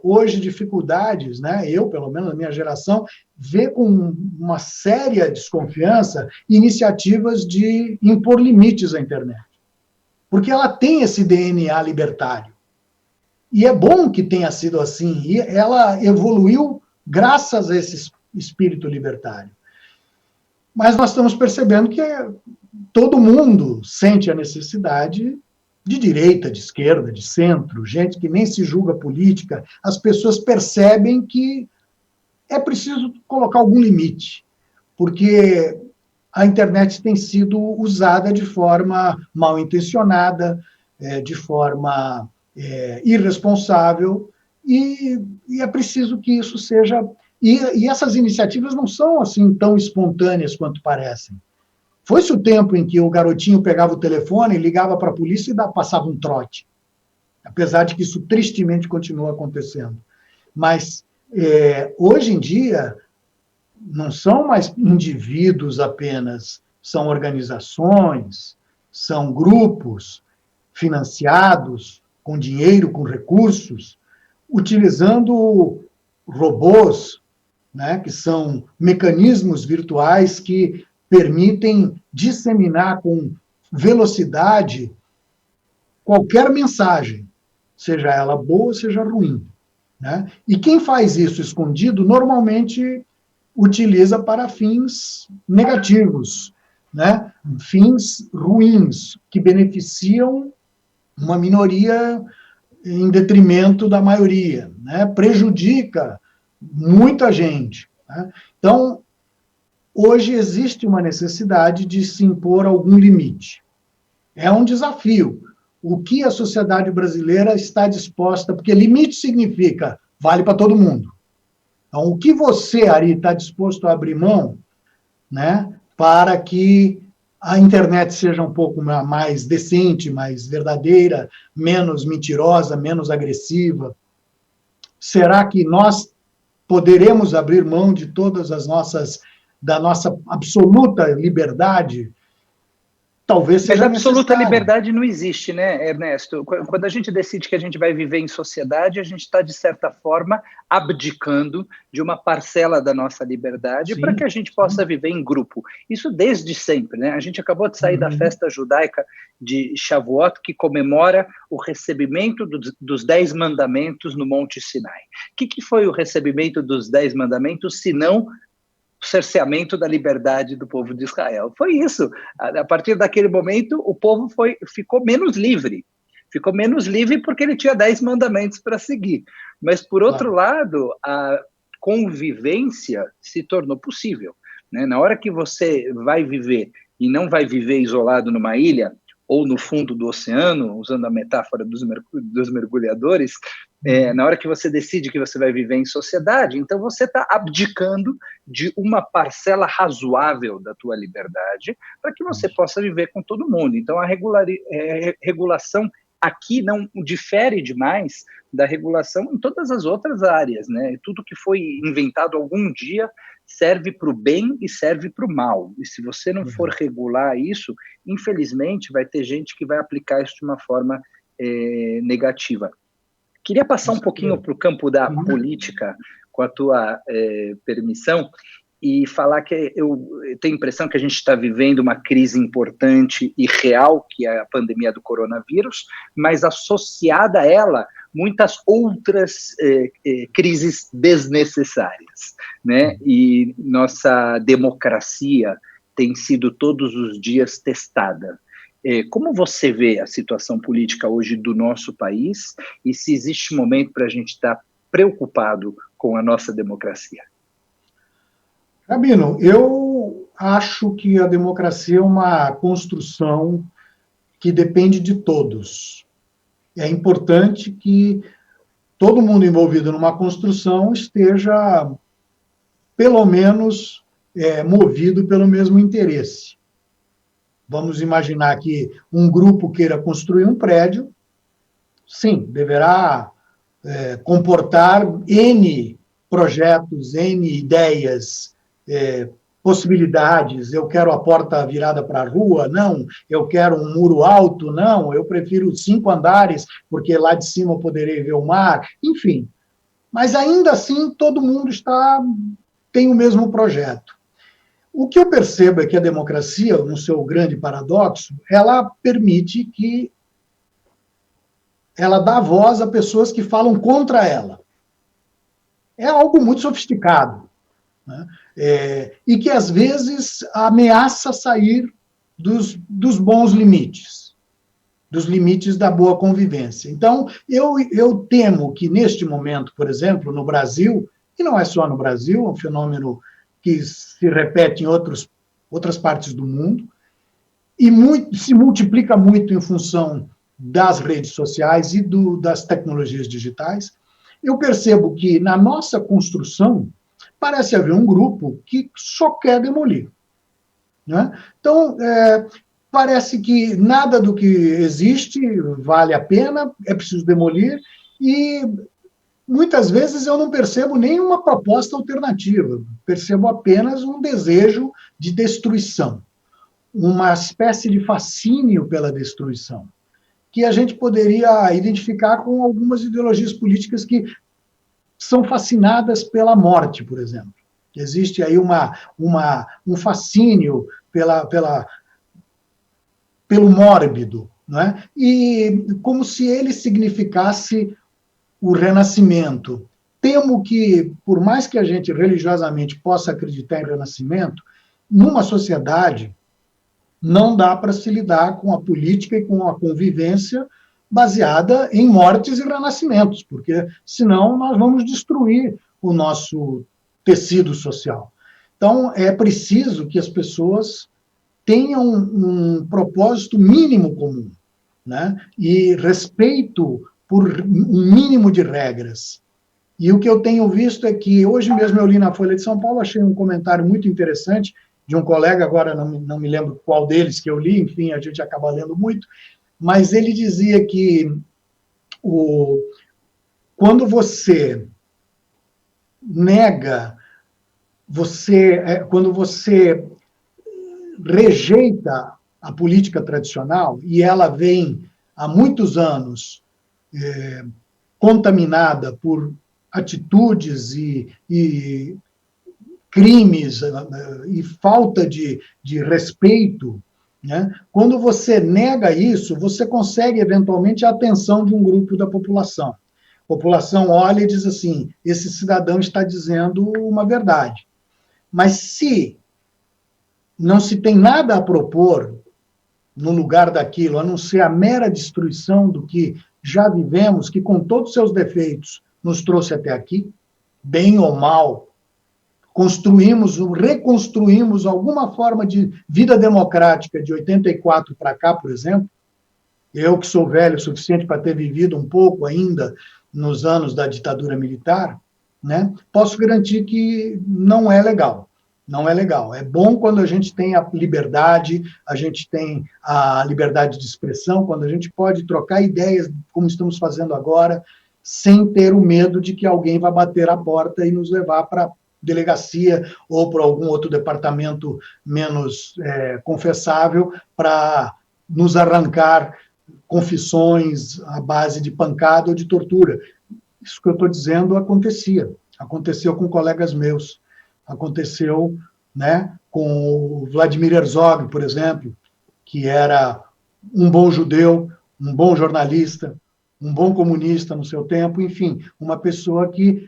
hoje dificuldades, né? Eu, pelo menos, na minha geração, vê com uma séria desconfiança iniciativas de impor limites à internet. Porque ela tem esse DNA libertário. E é bom que tenha sido assim. E ela evoluiu graças a esse espírito libertário. Mas nós estamos percebendo que todo mundo sente a necessidade de direita, de esquerda, de centro, gente que nem se julga política, as pessoas percebem que é preciso colocar algum limite, porque a internet tem sido usada de forma mal intencionada, de forma irresponsável, e é preciso que isso seja... E essas iniciativas não são assim tão espontâneas quanto parecem. Foi-se o tempo em que o garotinho pegava o telefone, ligava para a polícia e passava um trote. Apesar de que isso tristemente continua acontecendo. Mas, hoje em dia, não são mais indivíduos apenas, são organizações, são grupos financiados com dinheiro, com recursos, utilizando robôs, né, que são mecanismos virtuais que permitem disseminar com velocidade qualquer mensagem, seja ela boa, seja ruim. Né? E quem faz isso escondido, normalmente utiliza para fins negativos, né? Fins ruins, que beneficiam uma minoria em detrimento da maioria, né? Prejudica muita gente. Né? Então, hoje existe uma necessidade de se impor algum limite. É um desafio. O que a sociedade brasileira está disposta, porque limite significa vale para todo mundo. Então, o que você, Ari, está disposto a abrir mão, né, para que a internet seja um pouco mais decente, mais verdadeira, menos mentirosa, menos agressiva? Será que nós poderemos abrir mão de todas as da nossa absoluta liberdade? Talvez seja Mas absoluta necessário. liberdade não existe, né, Ernesto? Quando a gente decide que a gente vai viver em sociedade, a gente está, de certa forma, abdicando de uma parcela da nossa liberdade para que a gente possa viver em grupo. Isso desde sempre, né? A gente acabou de sair da festa judaica de Shavuot, que comemora o recebimento dos 10 mandamentos no Monte Sinai. O que foi o recebimento dos 10 mandamentos, se não o cerceamento da liberdade do povo de Israel? Foi isso. A partir daquele momento, o povo ficou menos livre. Ficou menos livre porque ele tinha 10 mandamentos para seguir. Mas, por outro lado, a convivência se tornou possível. Né? Na hora que você vai viver e não vai viver isolado numa ilha ou no fundo do oceano, usando a metáfora dos mergulhadores, na hora que você decide que você vai viver em sociedade, então você está abdicando de uma parcela razoável da tua liberdade para que você possa viver com todo mundo. Então, a regulação aqui não difere demais da regulação em todas as outras áreas, né? Tudo que foi inventado algum dia serve para o bem e serve para o mal. E se você não for regular isso, infelizmente, vai ter gente que vai aplicar isso de uma forma negativa. Queria passar um pouquinho para o campo da política, com a tua permissão, e falar que eu tenho a impressão que a gente está vivendo uma crise importante e real, que é a pandemia do coronavírus, mas associada a ela, muitas outras crises desnecessárias, né? E nossa democracia tem sido todos os dias testada. Como você vê a situação política hoje do nosso país e se existe momento para a gente estar preocupado com a nossa democracia? Rabino, eu acho que a democracia é uma construção que depende de todos. É importante que todo mundo envolvido numa construção esteja, pelo menos, movido pelo mesmo interesse. Vamos imaginar que um grupo queira construir um prédio, sim, deverá comportar N projetos, N ideias, possibilidades. Eu quero a porta virada para a rua? Não. Eu quero um muro alto? Não. Eu prefiro 5 andares, porque lá de cima eu poderei ver o mar. Enfim. Mas, ainda assim, todo mundo tem o mesmo projeto. O que eu percebo é que a democracia, no seu grande paradoxo, ela permite que ela dá voz a pessoas que falam contra ela. É algo muito sofisticado, né? E que, às vezes, ameaça sair dos bons limites, dos limites da boa convivência. Então, eu temo que, neste momento, por exemplo, no Brasil, e não é só no Brasil, é um fenômeno que se repete em outras partes do mundo, e se multiplica muito em função das redes sociais e das tecnologias digitais. Eu percebo que, na nossa construção, parece haver um grupo que só quer demolir. Né? Então, parece que nada do que existe vale a pena, é preciso demolir, e muitas vezes eu não percebo nenhuma proposta alternativa, percebo apenas um desejo de destruição, uma espécie de fascínio pela destruição, que a gente poderia identificar com algumas ideologias políticas que são fascinadas pela morte, por exemplo. Existe aí um fascínio pelo mórbido, não é? E como se ele significasse o renascimento. Temo que, por mais que a gente religiosamente possa acreditar em renascimento, numa sociedade não dá para se lidar com a política e com a convivência baseada em mortes e renascimentos, porque senão nós vamos destruir o nosso tecido social. Então, é preciso que as pessoas tenham um propósito mínimo comum, né? E respeito por um mínimo de regras. E o que eu tenho visto é que, hoje mesmo eu li na Folha de São Paulo, achei um comentário muito interessante de um colega, agora não me lembro qual deles que eu li, enfim, a gente acaba lendo muito, mas ele dizia que quando você nega, quando você rejeita a política tradicional, e ela vem há muitos anos contaminada por atitudes e crimes e falta de respeito, né? Quando você nega isso, você consegue, eventualmente, a atenção de um grupo da população. A população olha e diz assim, esse cidadão está dizendo uma verdade. Mas se não se tem nada a propor no lugar daquilo, a não ser a mera destruição do que já vivemos, que com todos os seus defeitos nos trouxe até aqui, bem ou mal, reconstruímos alguma forma de vida democrática de 84 para cá, por exemplo. Eu, que sou velho o suficiente para ter vivido um pouco ainda nos anos da ditadura militar, né, posso garantir que não é legal. Não é legal. É bom quando a gente tem a liberdade de expressão, quando a gente pode trocar ideias, como estamos fazendo agora, sem ter o medo de que alguém vai bater a porta e nos levar para a delegacia ou para algum outro departamento menos confessável para nos arrancar confissões à base de pancada ou de tortura. Isso que eu estou dizendo aconteceu com colegas meus. Aconteceu, né, com o Vladimir Herzog, por exemplo, que era um bom judeu, um bom jornalista, um bom comunista no seu tempo, enfim, uma pessoa que,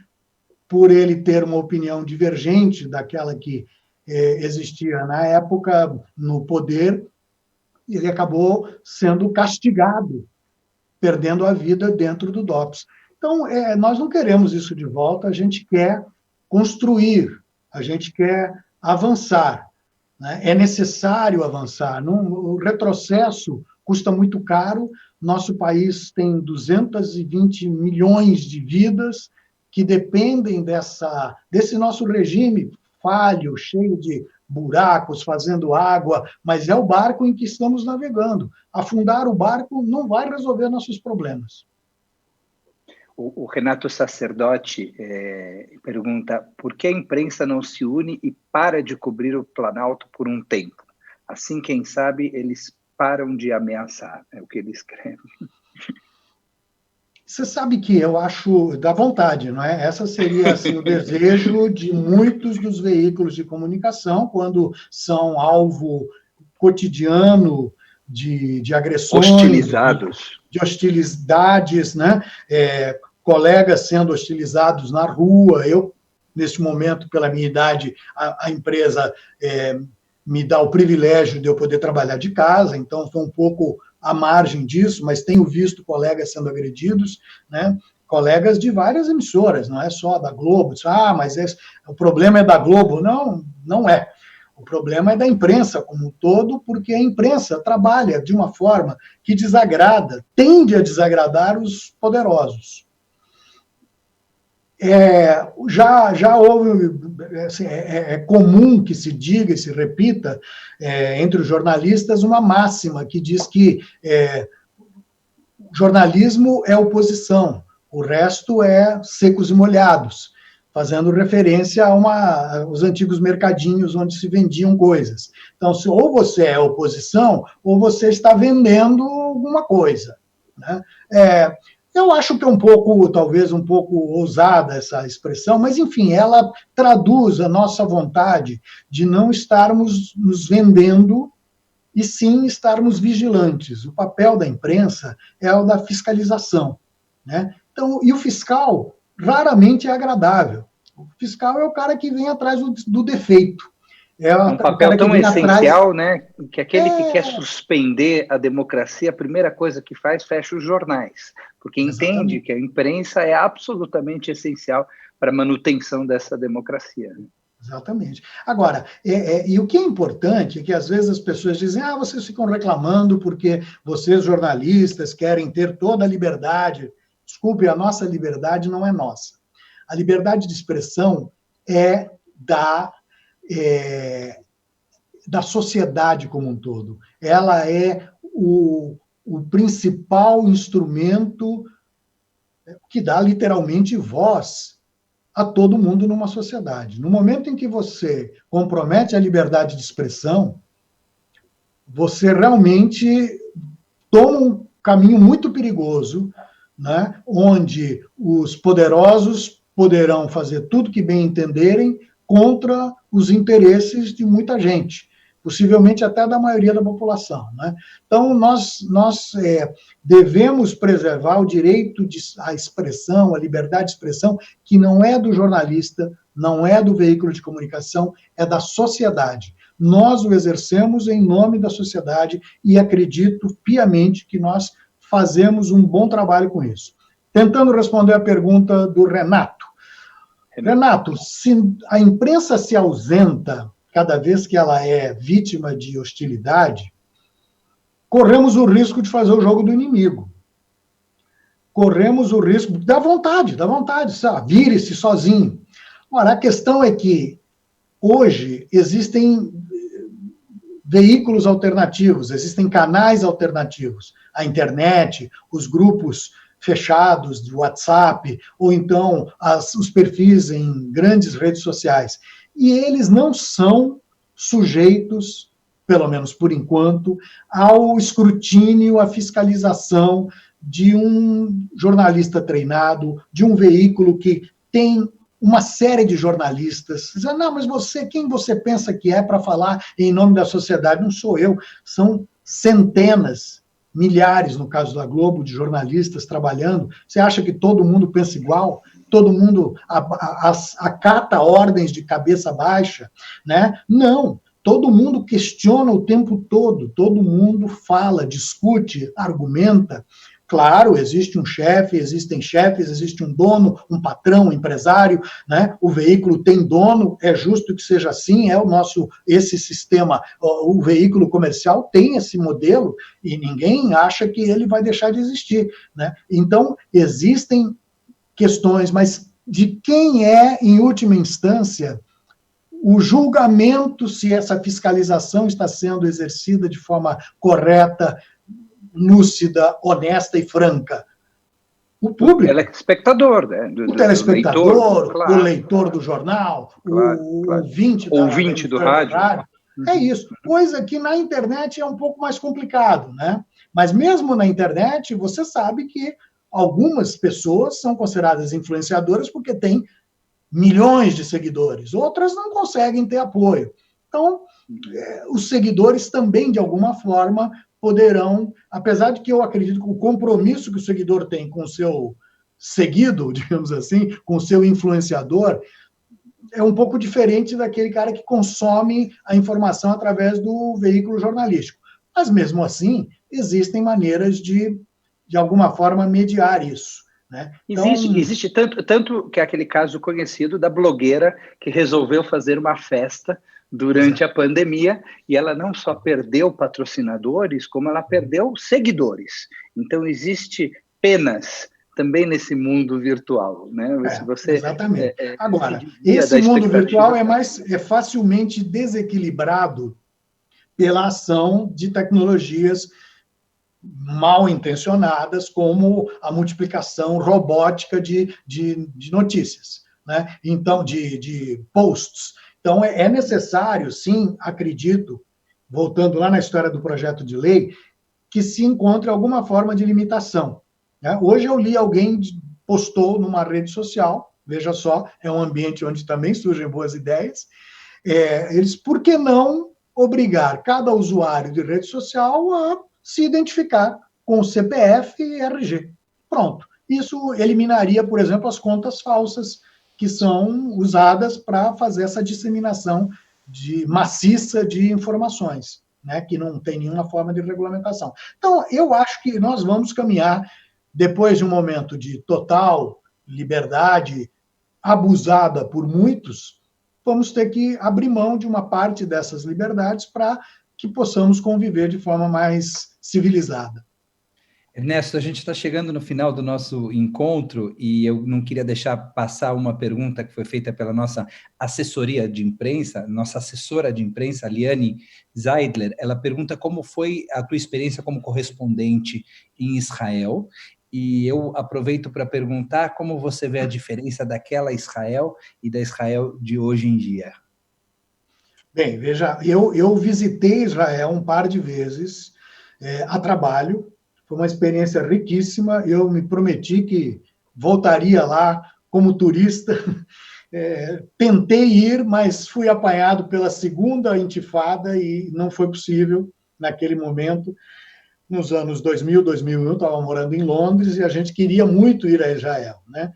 por ele ter uma opinião divergente daquela que existia na época no poder, ele acabou sendo castigado, perdendo a vida dentro do DOPS. Então, nós não queremos isso de volta, a gente quer construir, a gente quer avançar, né? É necessário avançar. O retrocesso custa muito caro. Nosso país tem 220 milhões de vidas que dependem desse nosso regime falho, cheio de buracos, fazendo água, mas é o barco em que estamos navegando. Afundar o barco não vai resolver nossos problemas. O Renato Sacerdote pergunta por que a imprensa não se une e para de cobrir o Planalto por um tempo? Assim, quem sabe, eles param de ameaçar. É o que ele escreve. Você sabe que eu acho da vontade, não é? Essa seria assim, o desejo de muitos dos veículos de comunicação, quando são alvo cotidiano de agressões, hostilizados, de hostilidades, né? Colegas sendo hostilizados na rua. Eu, neste momento, pela minha idade, a empresa me dá o privilégio de eu poder trabalhar de casa, então estou um pouco à margem disso, mas tenho visto colegas sendo agredidos, né? Colegas de várias emissoras, não é só da Globo. Mas o problema é da Globo. Não, não é. O problema é da imprensa como um todo, porque a imprensa trabalha de uma forma que tende a desagradar os poderosos. Já houve, assim, é comum que se diga e se repita entre os jornalistas uma máxima que diz que jornalismo é oposição O resto é secos e molhados, fazendo referência aos antigos mercadinhos onde se vendiam coisas. Então, ou você é oposição, ou você está vendendo alguma coisa, né? Eu acho que é talvez um pouco ousada essa expressão, mas, enfim, ela traduz a nossa vontade de não estarmos nos vendendo e sim estarmos vigilantes. O papel da imprensa é o da fiscalização, né? Então, e o fiscal raramente é agradável. O fiscal é o cara que vem atrás do defeito. É um papel tão essencial, né, que aquele que quer suspender a democracia, a primeira coisa que faz, fecha os jornais, porque entende que a imprensa é absolutamente essencial para a manutenção dessa democracia. Exatamente. Agora, e o que é importante é que às vezes as pessoas dizem, vocês ficam reclamando porque vocês, jornalistas, querem ter toda a liberdade. Desculpe, a nossa liberdade não é nossa. A liberdade de expressão é da sociedade como um todo. Ela é o principal instrumento que dá literalmente voz a todo mundo numa sociedade. No momento em que você compromete a liberdade de expressão, você realmente toma um caminho muito perigoso, né, onde os poderosos poderão fazer tudo que bem entenderem contra os interesses de muita gente, possivelmente até da maioria da população, né? Então, nós devemos preservar o direito à expressão, a liberdade de expressão, que não é do jornalista, não é do veículo de comunicação, é da sociedade. Nós o exercemos em nome da sociedade e acredito piamente que nós fazemos um bom trabalho com isso. Tentando responder a pergunta do Renato. Renato, se a imprensa se ausenta cada vez que ela é vítima de hostilidade, corremos o risco de fazer o jogo do inimigo. Corremos o risco, dá vontade, sabe? Vire-se sozinho. Ora, a questão é que hoje existem veículos alternativos, existem canais alternativos, a internet, os grupos fechados de WhatsApp, ou então os perfis em grandes redes sociais. E eles não são sujeitos, pelo menos por enquanto, ao escrutínio, à fiscalização de um jornalista treinado, de um veículo que tem uma série de jornalistas. Dizendo, não, mas quem você pensa que é para falar em nome da sociedade? Não sou eu, são centenas, milhares, no caso da Globo, de jornalistas trabalhando. Você acha que todo mundo pensa igual? Todo mundo acata ordens de cabeça baixa, né? Não, todo mundo questiona o tempo todo mundo fala, discute, argumenta. Claro, existe um chefe, existem chefes, existe um dono, um patrão, um empresário, né? O veículo tem dono, é justo que seja assim, esse sistema, o veículo comercial tem esse modelo e ninguém acha que ele vai deixar de existir, né? Então, existem questões, mas de quem é, em última instância, o julgamento se essa fiscalização está sendo exercida de forma correta, lúcida, honesta e franca? O público. O telespectador, né? O telespectador, claro, o leitor do jornal, claro, o ouvinte do rádio. É isso. Coisa que na internet é um pouco mais complicado, né? Mas mesmo na internet, você sabe que algumas pessoas são consideradas influenciadoras porque têm milhões de seguidores, outras não conseguem ter apoio. Então, os seguidores também, de alguma forma, poderão, apesar de que eu acredito que o compromisso que o seguidor tem com o seu seguido, digamos assim, com o seu influenciador, é um pouco diferente daquele cara que consome a informação através do veículo jornalístico. Mas, mesmo assim, existem maneiras de alguma forma, mediar isso, né? Então, existe tanto que é aquele caso conhecido da blogueira que resolveu fazer uma festa durante a pandemia e ela não só perdeu patrocinadores, como ela perdeu seguidores. Então, existe penas também nesse mundo virtual, né? Exatamente. Agora, esse mundo virtual é facilmente desequilibrado pela ação de tecnologias mal intencionadas, como a multiplicação robótica de notícias, né? Então, de posts. Então, é necessário, sim, acredito, voltando lá na história do projeto de lei, que se encontre alguma forma de limitação, né? Hoje eu li alguém postou numa rede social, veja só, é um ambiente onde também surgem boas ideias, eles, por que não obrigar cada usuário de rede social a se identificar com CPF e RG? Pronto. Isso eliminaria, por exemplo, as contas falsas que são usadas para fazer essa disseminação maciça de informações, né, que não tem nenhuma forma de regulamentação. Então, eu acho que nós vamos caminhar, depois de um momento de total liberdade abusada por muitos, vamos ter que abrir mão de uma parte dessas liberdades para que possamos conviver de forma mais civilizada. Ernesto, a gente está chegando no final do nosso encontro e eu não queria deixar passar uma pergunta que foi feita pela nossa assessoria de imprensa, nossa assessora de imprensa, Liane Zeidler. Ela pergunta como foi a tua experiência como correspondente em Israel, e eu aproveito para perguntar como você vê a diferença daquela Israel e da Israel de hoje em dia. Bem, veja, eu visitei Israel um par de vezes a trabalho. Foi uma experiência riquíssima. Eu me prometi que voltaria lá como turista. Tentei ir, mas fui apanhado pela segunda intifada e não foi possível naquele momento. Nos anos 2000, 2001, eu estava morando em Londres e a gente queria muito ir a Israel, né?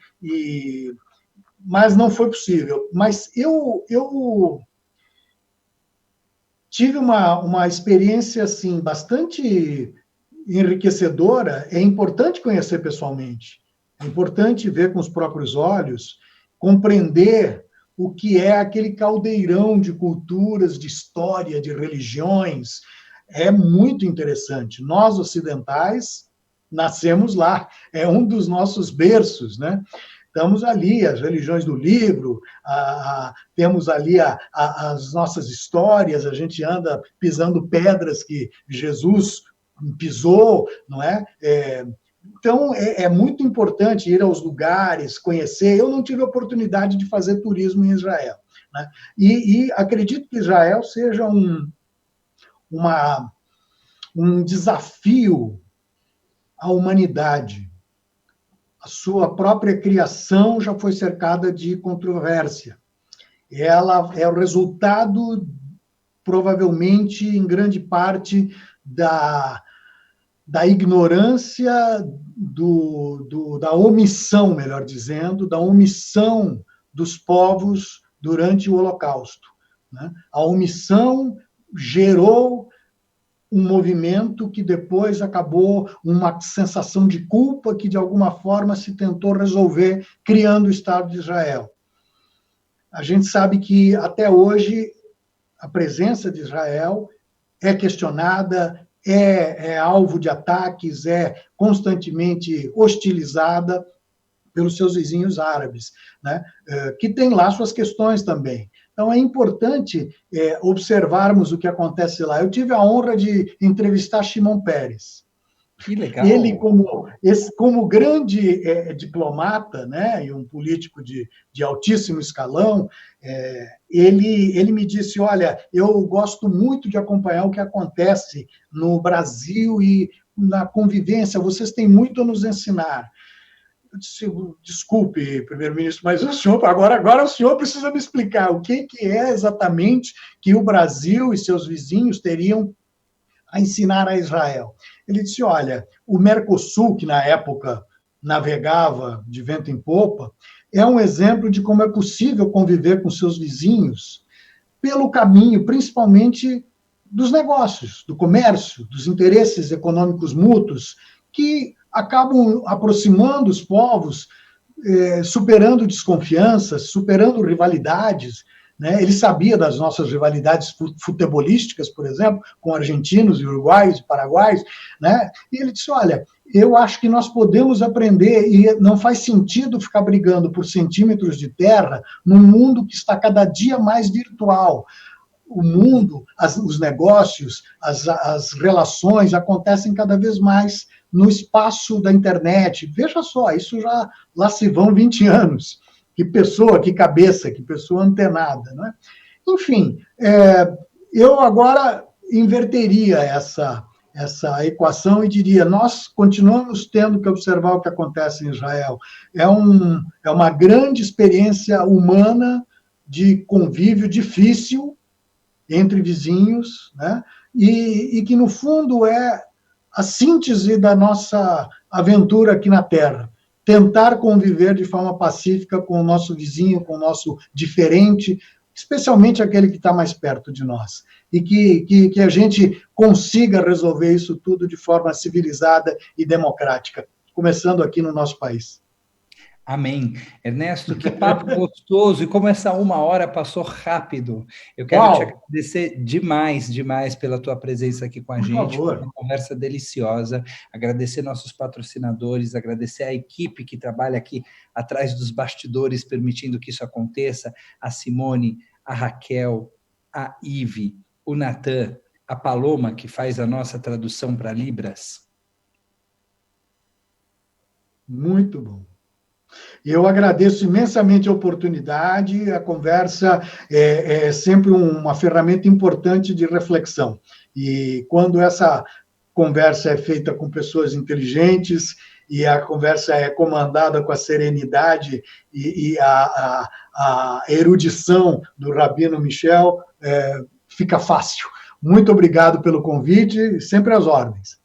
Mas não foi possível. Mas eu tive uma experiência assim bastante enriquecedora. É importante conhecer pessoalmente, é importante ver com os próprios olhos, compreender o que é aquele caldeirão de culturas, de história, de religiões. É muito interessante. Nós, ocidentais, nascemos lá, é um dos nossos berços, né? Estamos ali, as religiões do livro, temos ali as nossas histórias, a gente anda pisando pedras que Jesus pisou, não é? Então, é muito importante ir aos lugares, conhecer. Eu não tive a oportunidade de fazer turismo em Israel, né? E acredito que Israel seja um desafio à humanidade. A sua própria criação já foi cercada de controvérsia. Ela é o resultado, provavelmente, em grande parte, da ignorância, da omissão, melhor dizendo, da omissão dos povos durante o Holocausto, né? A omissão gerou um movimento que depois acabou uma sensação de culpa que, de alguma forma, se tentou resolver criando o Estado de Israel. A gente sabe que, até hoje, a presença de Israel é questionada, é alvo de ataques, é constantemente hostilizada pelos seus vizinhos árabes, né? Que tem lá suas questões também. Então, é importante observarmos o que acontece lá. Eu tive a honra de entrevistar Shimon Peres. Que legal. Ele, como grande diplomata, né, e um político de altíssimo escalão, ele me disse, olha, eu gosto muito de acompanhar o que acontece no Brasil e na convivência, vocês têm muito a nos ensinar. Eu disse, desculpe, primeiro-ministro, mas o senhor, agora o senhor precisa me explicar o que é exatamente que o Brasil e seus vizinhos teriam a ensinar a Israel. Ele disse, olha, o Mercosul, que na época navegava de vento em popa, é um exemplo de como é possível conviver com seus vizinhos pelo caminho, principalmente dos negócios, do comércio, dos interesses econômicos mútuos, que acabam aproximando os povos, superando desconfianças, superando rivalidades, né? Ele sabia das nossas rivalidades futebolísticas, por exemplo, com argentinos, uruguaios e paraguaios, né? E ele disse, olha, eu acho que nós podemos aprender e não faz sentido ficar brigando por centímetros de terra num mundo que está cada dia mais virtual. o mundo, os negócios, as relações acontecem cada vez mais no espaço da internet. Veja só, isso lá se vão 20 anos. Que pessoa, que cabeça, que pessoa antenada, não é? Enfim, eu agora inverteria essa equação e diria, nós continuamos tendo que observar o que acontece em Israel. É uma grande experiência humana de convívio difícil entre vizinhos, né? E que, no fundo, é a síntese da nossa aventura aqui na Terra. Tentar conviver de forma pacífica com o nosso vizinho, com o nosso diferente, especialmente aquele que está mais perto de nós. E que a gente consiga resolver isso tudo de forma civilizada e democrática, começando aqui no nosso país. Amém. Ernesto, que papo gostoso, e como essa 1 hora passou rápido. Eu quero te agradecer demais, demais pela tua presença aqui com a gente. Foi uma conversa deliciosa. Agradecer nossos patrocinadores, agradecer a equipe que trabalha aqui atrás dos bastidores, permitindo que isso aconteça, a Simone, a Raquel, a Ive, o Natan, a Paloma, que faz a nossa tradução para Libras. Muito bom. Eu agradeço imensamente a oportunidade, a conversa é sempre uma ferramenta importante de reflexão. E quando essa conversa é feita com pessoas inteligentes e a conversa é comandada com a serenidade e a erudição do Rabino Michel, fica fácil. Muito obrigado pelo convite, sempre às ordens.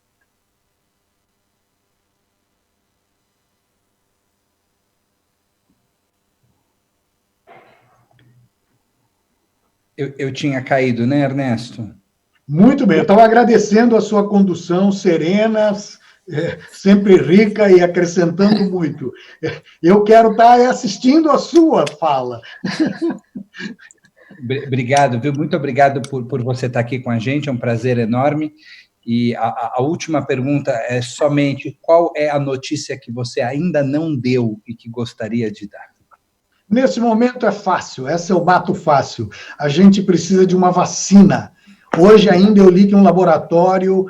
Eu tinha caído, né, Ernesto? Muito bem, eu estava agradecendo a sua condução serena, sempre rica e acrescentando muito. Eu quero estar assistindo a sua fala. Obrigado, viu? Muito obrigado por você estar aqui com a gente, é um prazer enorme. E a última pergunta é somente qual é a notícia que você ainda não deu e que gostaria de dar? Nesse momento é fácil, essa eu bato fácil. A gente precisa de uma vacina. Hoje ainda eu li que um laboratório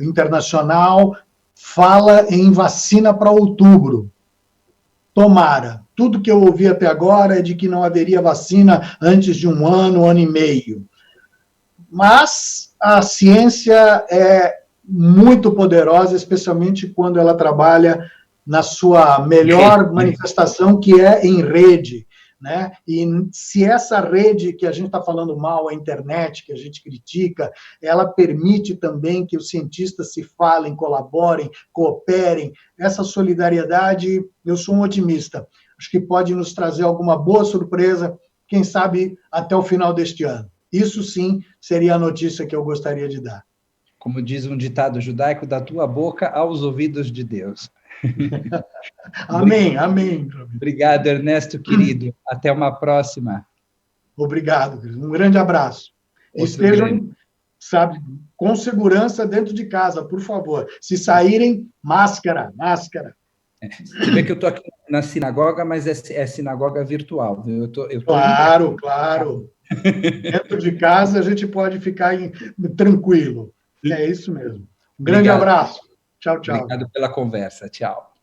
internacional fala em vacina para outubro. Tomara. Tudo que eu ouvi até agora é de que não haveria vacina antes de 1 ano, 1 ano e meio. Mas a ciência é muito poderosa, especialmente quando ela trabalha na sua melhor manifestação, que é em rede, né? E se essa rede que a gente está falando mal, a internet, que a gente critica, ela permite também que os cientistas se falem, colaborem, cooperem, essa solidariedade, eu sou um otimista. Acho que pode nos trazer alguma boa surpresa, quem sabe até o final deste ano. Isso sim seria a notícia que eu gostaria de dar. Como diz um ditado judaico, da tua boca aos ouvidos de Deus. Amém, amém. Obrigado, Ernesto, querido. Até uma próxima. Obrigado, querido. Um grande abraço. Estejam, sabe, com segurança dentro de casa, por favor. Se saírem, máscara. Você vê que eu estou aqui na sinagoga, mas é sinagoga virtual. Claro. Dentro de casa a gente pode ficar tranquilo. É isso mesmo. Um grande abraço. Tchau. Obrigado pela conversa. Tchau.